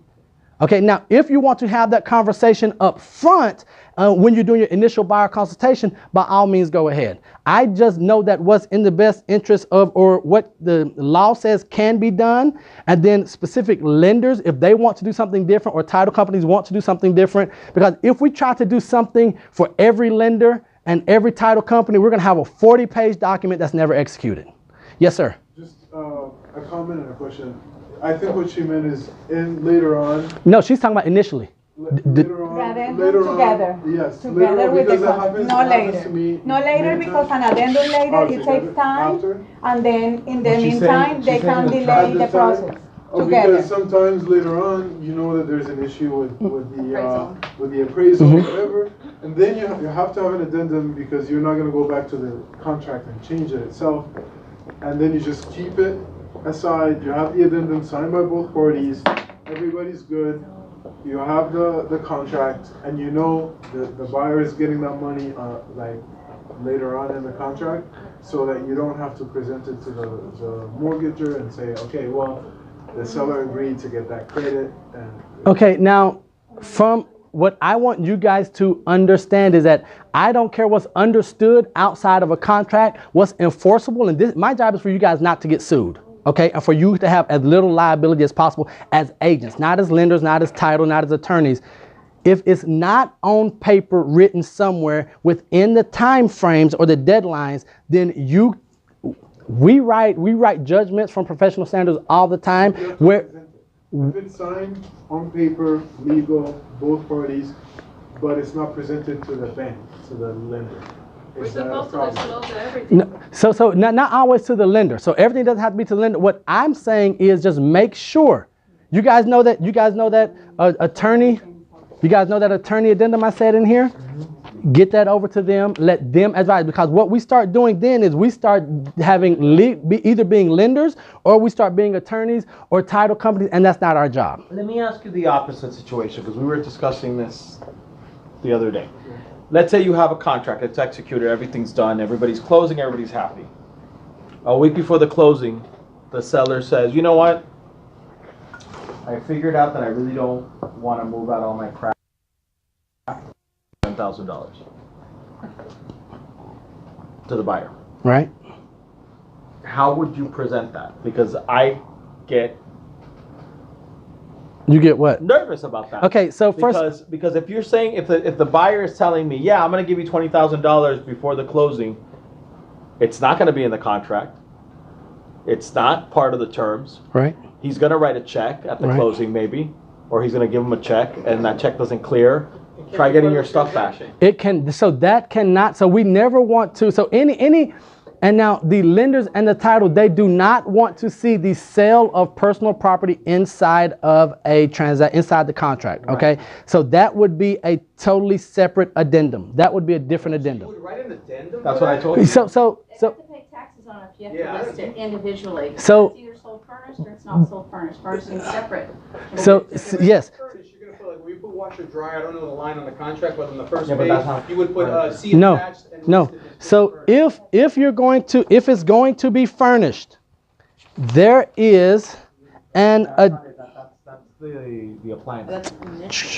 Okay, now if you want to have that conversation up front when you're doing your initial buyer consultation, by all means go ahead. I just know that what's in the best interest of, or what the law says can be done, and then specific lenders, if they want to do something different, or title companies want to do something different, because if we try to do something for every lender and every title company, we're going to have a 40-page document that's never executed. Yes, sir. Just a comment and a question. I think what she meant is later on. No, she's talking about initially. Later on, together. Yes. Together with the happens, no later. To me no later because an addendum later it takes time, and then in the meantime they can delay the process. Together. Because sometimes later on, you know that there's an issue with the appraisal or whatever, and then you have to have an addendum because you're not going to go back to the contract and change it itself, and then you just keep it aside. You have the addendum signed by both parties, everybody's good, you have the contract, and you know the buyer is getting that money like later on in the contract, so that you don't have to present it to the mortgager and say, okay, well, the seller agreed to get that credit. Okay, now from what I want you guys to understand is that I don't care what's understood outside of a contract, what's enforceable, and my job is for you guys not to get sued. Okay, and for you to have as little liability as possible as agents, not as lenders, not as title, not as attorneys. If it's not on paper written somewhere within the time frames or the deadlines, then we write judgments from professional standards all the time. Where if it's signed on paper, legal, both parties, but it's not presented to the bank, to the lender. We're supposed to disclose everything. No, so not always to the lender. So everything doesn't have to be to the lender. What I'm saying is just make sure. You guys know that attorney. You guys know that attorney addendum I said in here. Get that over to them. Let them advise, because what we start doing then is we start having either being lenders or we start being attorneys or title companies, and that's not our job. Let me ask you the opposite situation, because we were discussing this the other day. Let's say you have a contract, it's executed, everything's done, everybody's closing, everybody's happy. A week before the closing, the seller says, you know what? I figured out that I really don't want to move out all my crap. $10,000 to the buyer. Right. How would you present that? Because I get what? nervous about that. Okay, so first, because if you're saying if the buyer is telling me, yeah, I'm going to give you $20,000 before the closing, it's not going to be in the contract. It's not part of the terms. Right. He's going to write a check at the closing maybe, or he's going to give him a check, and that check doesn't clear. Try getting your stuff back. It can. So that cannot. So we never want to. So any. And now the lenders and the title, they do not want to see the sale of personal property inside of a inside the contract. Okay, so that would be a totally separate addendum. That would be a different addendum. You would write an addendum. That's what I told you. You have to pay taxes on it if you have to list it individually. So it's either sold furnished or it's not sold furnished. Furnishing is separate. So yes. You're gonna put like when you put washer dryer. I don't know the line on the contract, but on the first Yeah, but page, that's not- you would put C No, attached and no. listed as So furnished. if it's going to be furnished, there is That's the appliance. That's initial.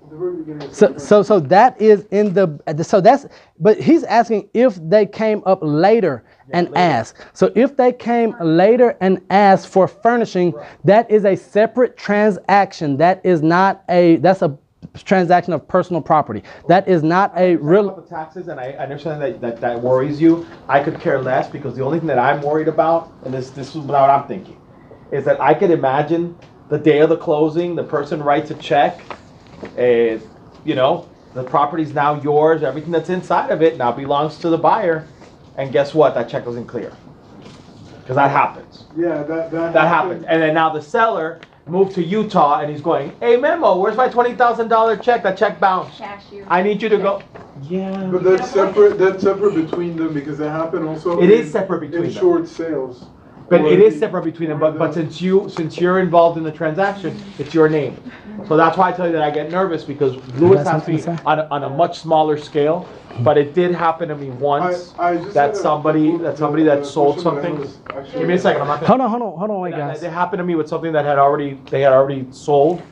At the very beginning, it says. So that is in the so that's but he's asking if they came up later and asked. So if they came later and asked for furnishing, that is a separate transaction. That is not that's a transaction of personal property. That is not a real The taxes, and I understand that worries you. I could care less because the only thing that I'm worried about, and this is what I'm thinking, is that I could imagine the day of the closing, the person writes a check, the property's now yours, everything that's inside of it now belongs to the buyer, and guess what? That check doesn't clear. Because that happens. Yeah, that happens. And then now the seller moved to Utah and he's going, hey Memo, where's my $20,000 check? That check bounced. Cashier. I need you to go. Yeah. But that's separate. That's separate between them because that happened also. It is separate between in them. short sales. But Or it is the- separate between them. But since you're involved in the transaction, it's your name. So that's why I tell you that I get nervous because Louis got has to be something to say? on a much smaller scale. But it did happen to me once I just that had a- somebody that sold question that I something. was actually- Give me a second. I'm not gonna, hold on, wait guys. It happened to me with something that they had already sold,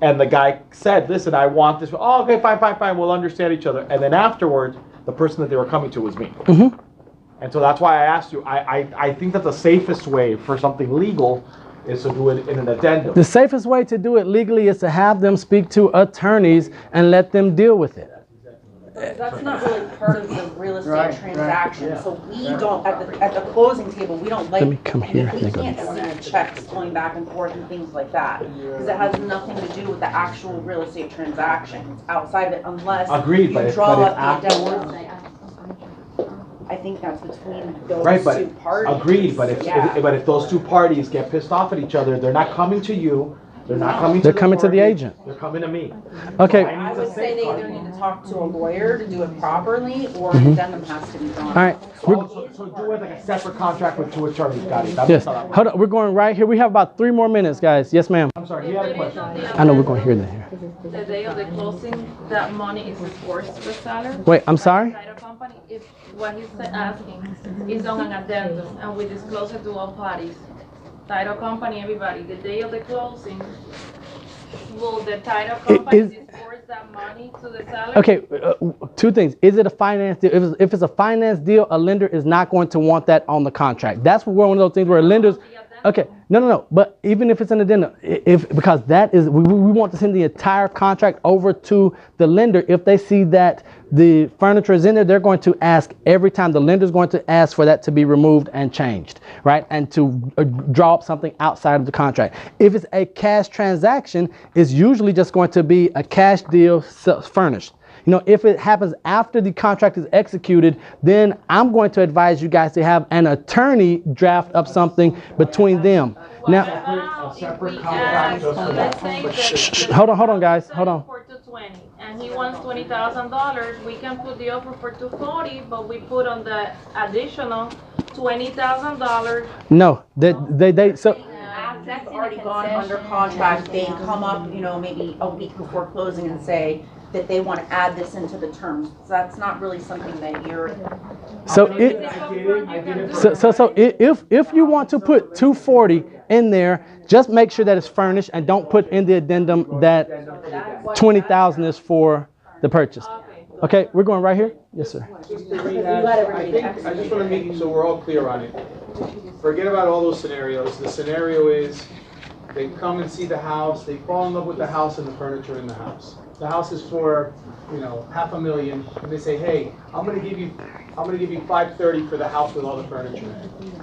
and the guy said, "Listen, I want this." Oh, okay, fine. We'll understand each other. And then afterwards, the person that they were coming to was me. Mm-hmm. And so that's why I asked you. I think that the safest way for something legal is to do it in an addendum. The safest way to do it legally is to have them speak to attorneys and let them deal with it. That's not really part of the real estate transaction, so we don't, at the closing table, we don't like. Let me come here. We can't see checks going back and forth and things like that, because it has nothing to do with the actual real estate transaction. It's outside of it unless Agreed, but you if draw up the afterwards. addendum. I think that's between those Right, but two parties. agreed. But if those two parties get pissed off at each other, they're not coming to you. They're not coming. They're coming to the mortgage, agent. They're coming to me. Okay. I would say they either need to talk to a lawyer to do it properly, or an addendum has to be drawn. All right. So do it like a separate contract with two attorneys. Got it. Yes. Hold on. We're going right here. We have about 3 more minutes, guys. Yes, ma'am. I'm sorry. You had a question. I know we're going to hear that here. The day of the closing, that money is disbursed to the seller. Wait, I'm sorry? Title company, if what he's asking is on an addendum, and we disclose it to all parties. Title company, everybody, the day of the closing, will the title company disburse that money to the seller? Okay, 2 things. Is it a finance deal? If it's a finance deal, a lender is not going to want that on the contract. That's one of those things where lenders. Okay, no. But even if it's an addendum, because that is, we want to send the entire contract over to the lender. If they see that the furniture is in there, they're going to ask every time. The lender's going to ask for that to be removed and changed, right? And to draw up something outside of the contract. If it's a cash transaction, it's usually just going to be a cash deal furnished. If it happens after the contract is executed, then I'm going to advise you guys to have an attorney draft up something between them. Now, a separate contract just for that. Hold on, guys. Hold on. For $220, and he wants $20,000. We can put the offer for $240, but we put on the additional $20,000. No, they so. That's already gone under contract, they come up, maybe a week before closing and say that they want to add this into the terms. So that's not really something that you're. So if you want to put 240 in there, just make sure that it's furnished and don't put in the addendum that 20,000 is for the purchase. Okay, we're going right here? Yes, sir. Just to rehash, I just want to make so we're all clear on it. Forget about all those scenarios. The scenario is they come and see the house, they fall in love with the house and the furniture in the house. The house is for, $500,000, and they say, hey, I'm gonna give you $530 for the house with all the furniture.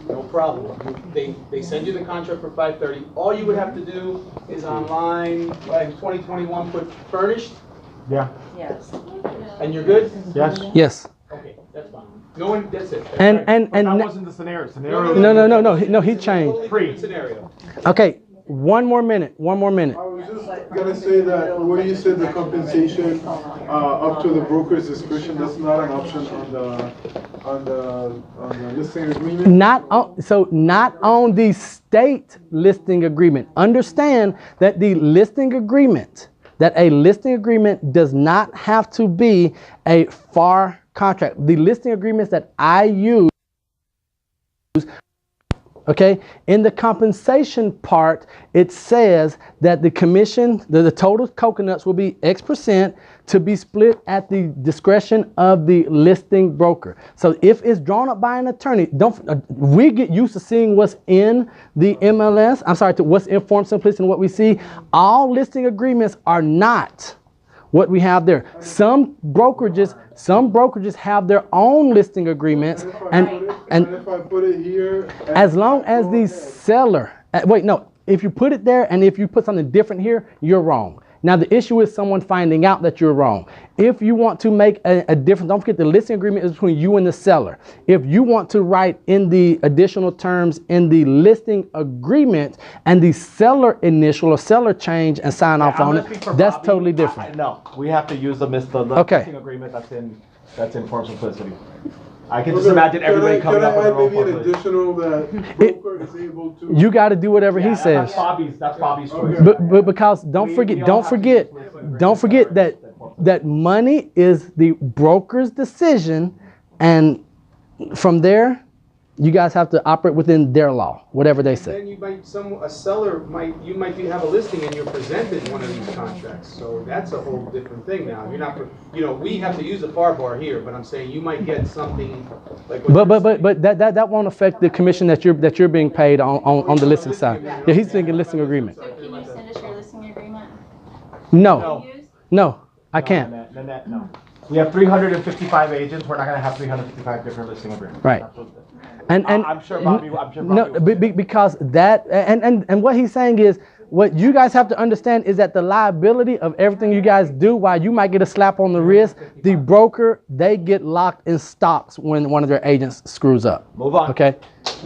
No problem. They send you the contract for $530. All you would have to do is online, like 2021, put furnished. Yeah. Yes. And you're good? Yes. Yes. Okay, that's fine. No one, that's it. And That wasn't the scenario. No, he changed. Scenario. Okay, one more minute. I was just gonna say that where you said the compensation up to the broker's discretion, that's not an option on the listing agreement. Not on the state listing agreement. Understand that a listing agreement does not have to be a FAR contract. The listing agreements that I use, okay, in the compensation part, it says that the commission, the total coconuts will be X% to be split at the discretion of the listing broker. So if it's drawn up by an attorney, we get used to seeing what's in the MLS, to what's in Form Simplicity and what we see. All listing agreements are not what we have there. Some brokerages have their own listing agreements, and if I put it here, as long as the seller, if you put it there and if you put something different here, you're wrong. Now the issue is someone finding out that you're wrong. If you want to make a difference, don't forget the listing agreement is between you and the seller. If you want to write in the additional terms in the listing agreement and the seller initial or seller change and sign off on it, that's Bobby, totally different. No, we have to use the Okay. listing agreement that's in Form Simplicity. I can just imagine everybody coming up with their own maybe an formula. additional that broker is able to. You got to do whatever he says. That's Bobby's choice. But because don't forget that money is the broker's decision, and from there, you guys have to operate within their law, whatever they say. Then you might, you might have a listing and you're presented one of these contracts. So that's a whole different thing now. You're not, we have to use a FAR bar here, but I'm saying you might get something like. But that won't affect the commission that you're being paid on the listing side. Yeah, he's thinking listing agreement. So can you send us your listing agreement? No, I can't. No. We have 355 agents. We're not going to have 355 different listing agreements. Right. And I'm sure Bobby. Because that and what he's saying is, what you guys have to understand is that the liability of everything you guys do, while you might get a slap on the wrist, the broker, they get locked in stocks when one of their agents screws up. Move on. Okay.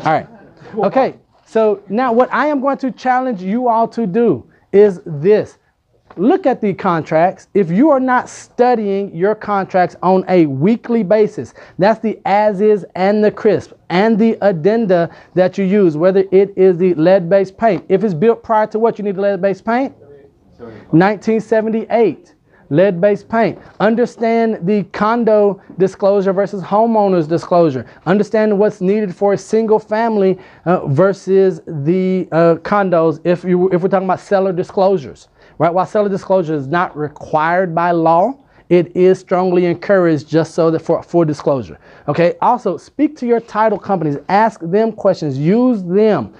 All right. Okay. So now what I am going to challenge you all to do is this. Look at the contracts. If you are not studying your contracts on a weekly basis, that's the as is and the crisp and the addenda that you use, whether it is the lead-based paint. If it's built prior to what, you need lead-based paint? 1978. Lead-based paint. Understand the condo disclosure versus homeowners disclosure. Understand what's needed for a single family versus the condos if we're talking about seller disclosures. Right? While seller disclosure is not required by law, it is strongly encouraged just so that for disclosure. Okay. Also, speak to your title companies. Ask them questions. Use them.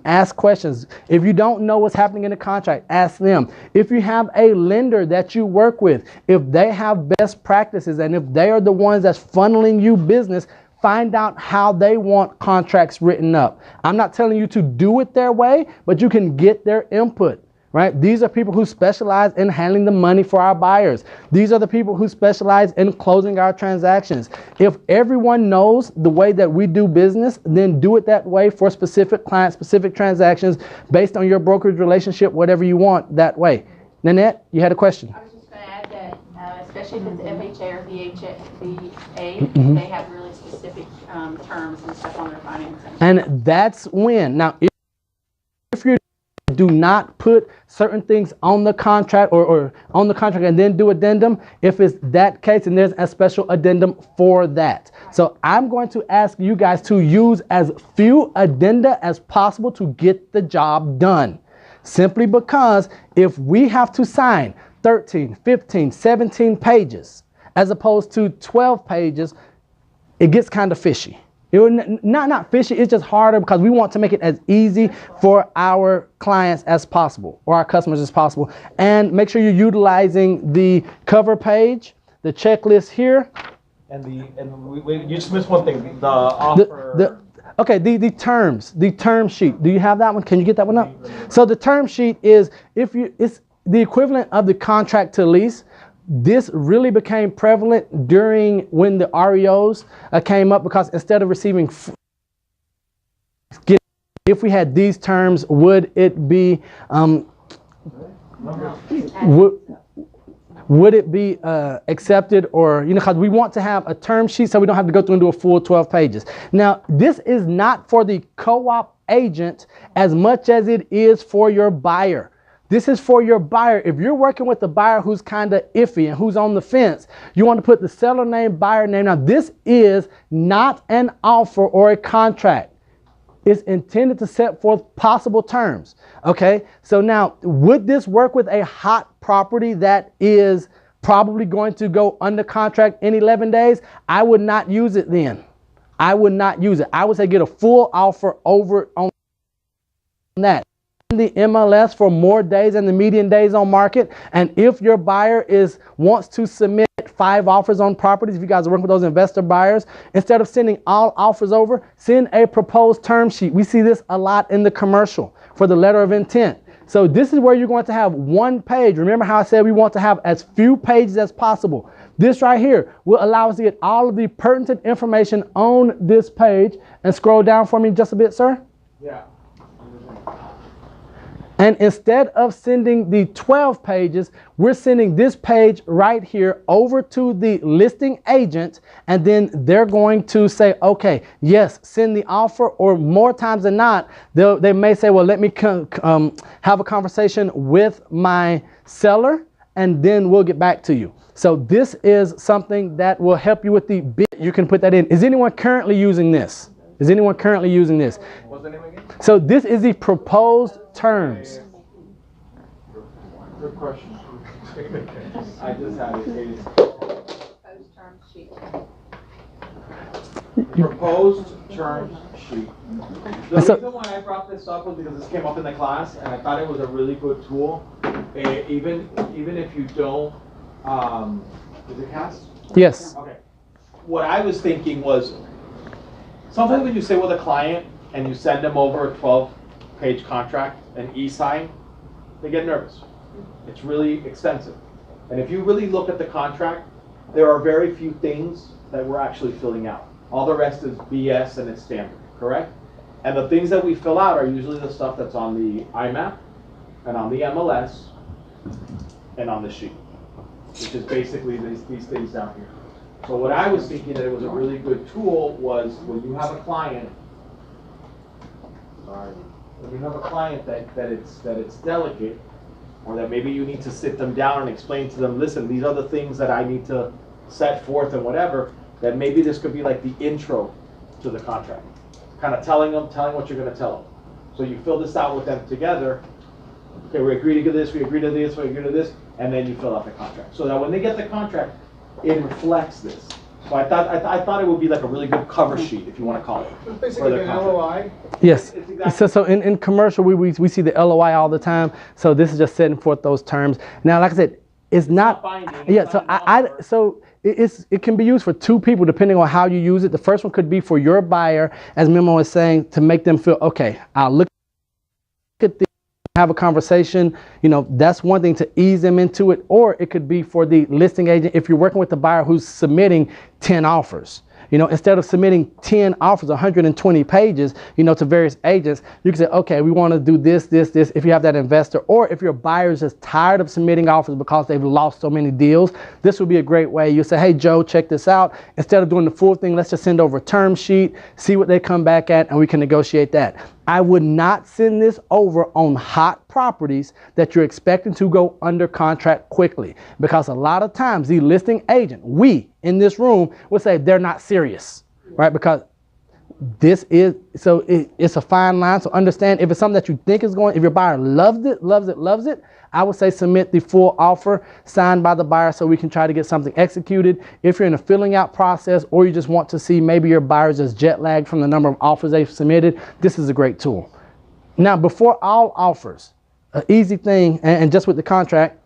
Ask questions. If you don't know what's happening in the contract, ask them. If you have a lender that you work with, if they have best practices and if they are the ones that's funneling you business, find out how they want contracts written up. I'm not telling you to do it their way, but you can get their input, right? These are people who specialize in handling the money for our buyers. These are the people who specialize in closing our transactions. If everyone knows the way that we do business, then do it that way for specific clients, specific transactions, based on your brokerage relationship, whatever you want that way. Nanette, you had a question? I was just going to add that, especially if it's FHA or VA, they have really specific terms and stuff on their financing. And that's when. Now, if you do not put certain things on the contract or on the contract and then do addendum, if it's that case, and there's a special addendum for that. So I'm going to ask you guys to use as few addenda as possible to get the job done. Simply because if we have to sign 13, 15, 17 pages, as opposed to 12 pages, it gets kind of fishy. Not fishy, it's just harder because we want to make it as easy for our clients as possible, or our customers as possible. And make sure you're utilizing the cover page, the checklist here. And you just missed one thing, the offer. Okay, the term sheet. Do you have that one? Can you get that one up? So the term sheet is, it's the equivalent of the contract to lease. This really became prevalent during when the REOs came up, because instead of receiving, if we had these terms, would it be would it be accepted, or, because we want to have a term sheet so we don't have to go through and do a full 12 pages. Now, this is not for the co-op agent as much as it is for your buyer. This is for your buyer. If you're working with a buyer who's kind of iffy and who's on the fence, you want to put the seller name, buyer name. Now, this is not an offer or a contract. It's intended to set forth possible terms. Okay, so now, would this work with a hot property that is probably going to go under contract in 11 days? I would not use it then. I would not use it. I would say get a full offer over on that. The MLS for more days than the median days on market. And if your buyer wants to submit 5 offers on properties, if you guys are working with those investor buyers, instead of sending all offers over, send a proposed term sheet. We see this a lot in the commercial for the letter of intent. So this is where you're going to have one page. Remember how I said we want to have as few pages as possible. This right here will allow us to get all of the pertinent information on this page. And scroll down for me just a bit, sir. Yeah. And instead of sending the 12 pages, we're sending this page right here over to the listing agent, and then they're going to say, okay, yes, send the offer, or more times than not, they may say, well, let me have a conversation with my seller, and then we'll get back to you. So this is something that will help you with the bid. You can put that in. Is anyone currently using this? Is anyone currently using this? What's the name again? So this is the proposed terms. Good question. I just had it. Proposed term sheet. Proposed term sheet. The reason why I brought this up was because this came up in the class, and I thought it was a really good tool. Even if you don't, is it cast? Yes. Okay. What I was thinking was, sometimes when you sit with a client and you send them over a 12-page contract, an e-sign, they get nervous. It's really extensive. And if you really look at the contract, there are very few things that we're actually filling out. All the rest is BS and it's standard, correct? And the things that we fill out are usually the stuff that's on the IMAP and on the MLS and on the sheet, which is basically these things down here. So what I was thinking that it was a really good tool was when you have a client, when you have a client that it's delicate, or that maybe you need to sit them down and explain to them, listen, these are the things that I need to set forth and whatever, that maybe this could be like the intro to the contract. Kind of telling what you're going to tell them. So you fill this out with them together. Okay, we agree to do this, we agree to this, we agree to this, and then you fill out the contract. So that when they get the contract, it reflects this. So I thought it would be like a really good cover sheet, if you want to call it. It's basically an LOI. Yes. Exactly. So in commercial, we see the LOI all the time. So this is just setting forth those terms. Now, like I said, it's not binding. Yeah. So it can be used for 2 people depending on how you use it. The first one could be for your buyer, as Memo was saying, to make them feel okay. I'll look at this, have a conversation. That's one thing to ease them into it. Or it could be for the listing agent if you're working with the buyer who's submitting 10 offers. Instead of submitting 10 offers, 120 pages, to various agents, you can say, okay, we want to do this, if you have that investor, or if your buyer is just tired of submitting offers because they've lost so many deals, this would be a great way. You say, hey, Joe, check this out. Instead of doing the full thing, let's just send over a term sheet, see what they come back at, and we can negotiate that. I would not send this over on hot properties that you're expecting to go under contract quickly, because a lot of times the listing agent, we in this room, would say they're not serious, right? Because it's a fine line. So understand, if it's something that you think is going, if your buyer loves it, I would say submit the full offer signed by the buyer so we can try to get something executed. If you're in a filling out process, or you just want to see maybe your buyer's just jet lagged from the number of offers they've submitted, this is a great tool. Now, before all offers, an easy thing, and just with the contract,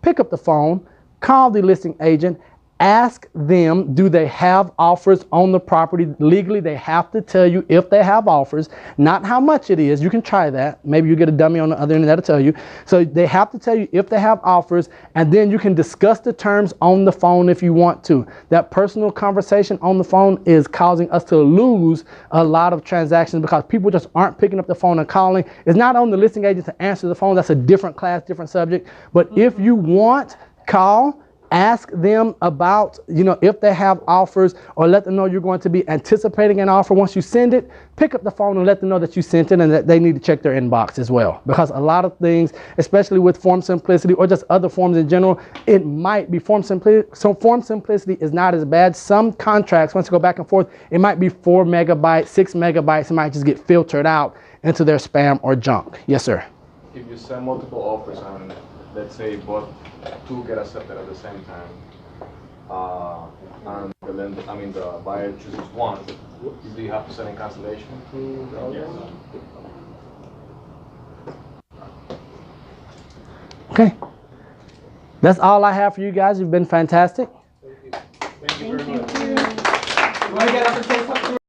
pick up the phone, call the listing agent, ask them, do they have offers on the property? Legally, they have to tell you if they have offers, not how much it is. You can try that. Maybe you get a dummy on the other end that'll tell you. So they have to tell you if they have offers, and then you can discuss the terms on the phone if you want to. That personal conversation on the phone is causing us to lose a lot of transactions because people just aren't picking up the phone and calling. It's not on the listing agent to answer the phone. That's a different class, different subject. But if you want, call. Ask them about, if they have offers, or let them know you're going to be anticipating an offer. Once you send it, pick up the phone and let them know that you sent it and that they need to check their inbox as well. Because a lot of things, especially with form simplicity or just other forms in general, it might be form simplicity. So form simplicity is not as bad. Some contracts, once you go back and forth, it might be 4 megabytes, 6 megabytes. It might just get filtered out into their spam or junk. Yes, sir. If you send multiple offers and let's say both two get accepted at the same time, and the buyer chooses one, do you have to send a cancellation to the other one? Okay. That's all I have for you guys. You've been fantastic. Thank you very much. You want to get up and say something?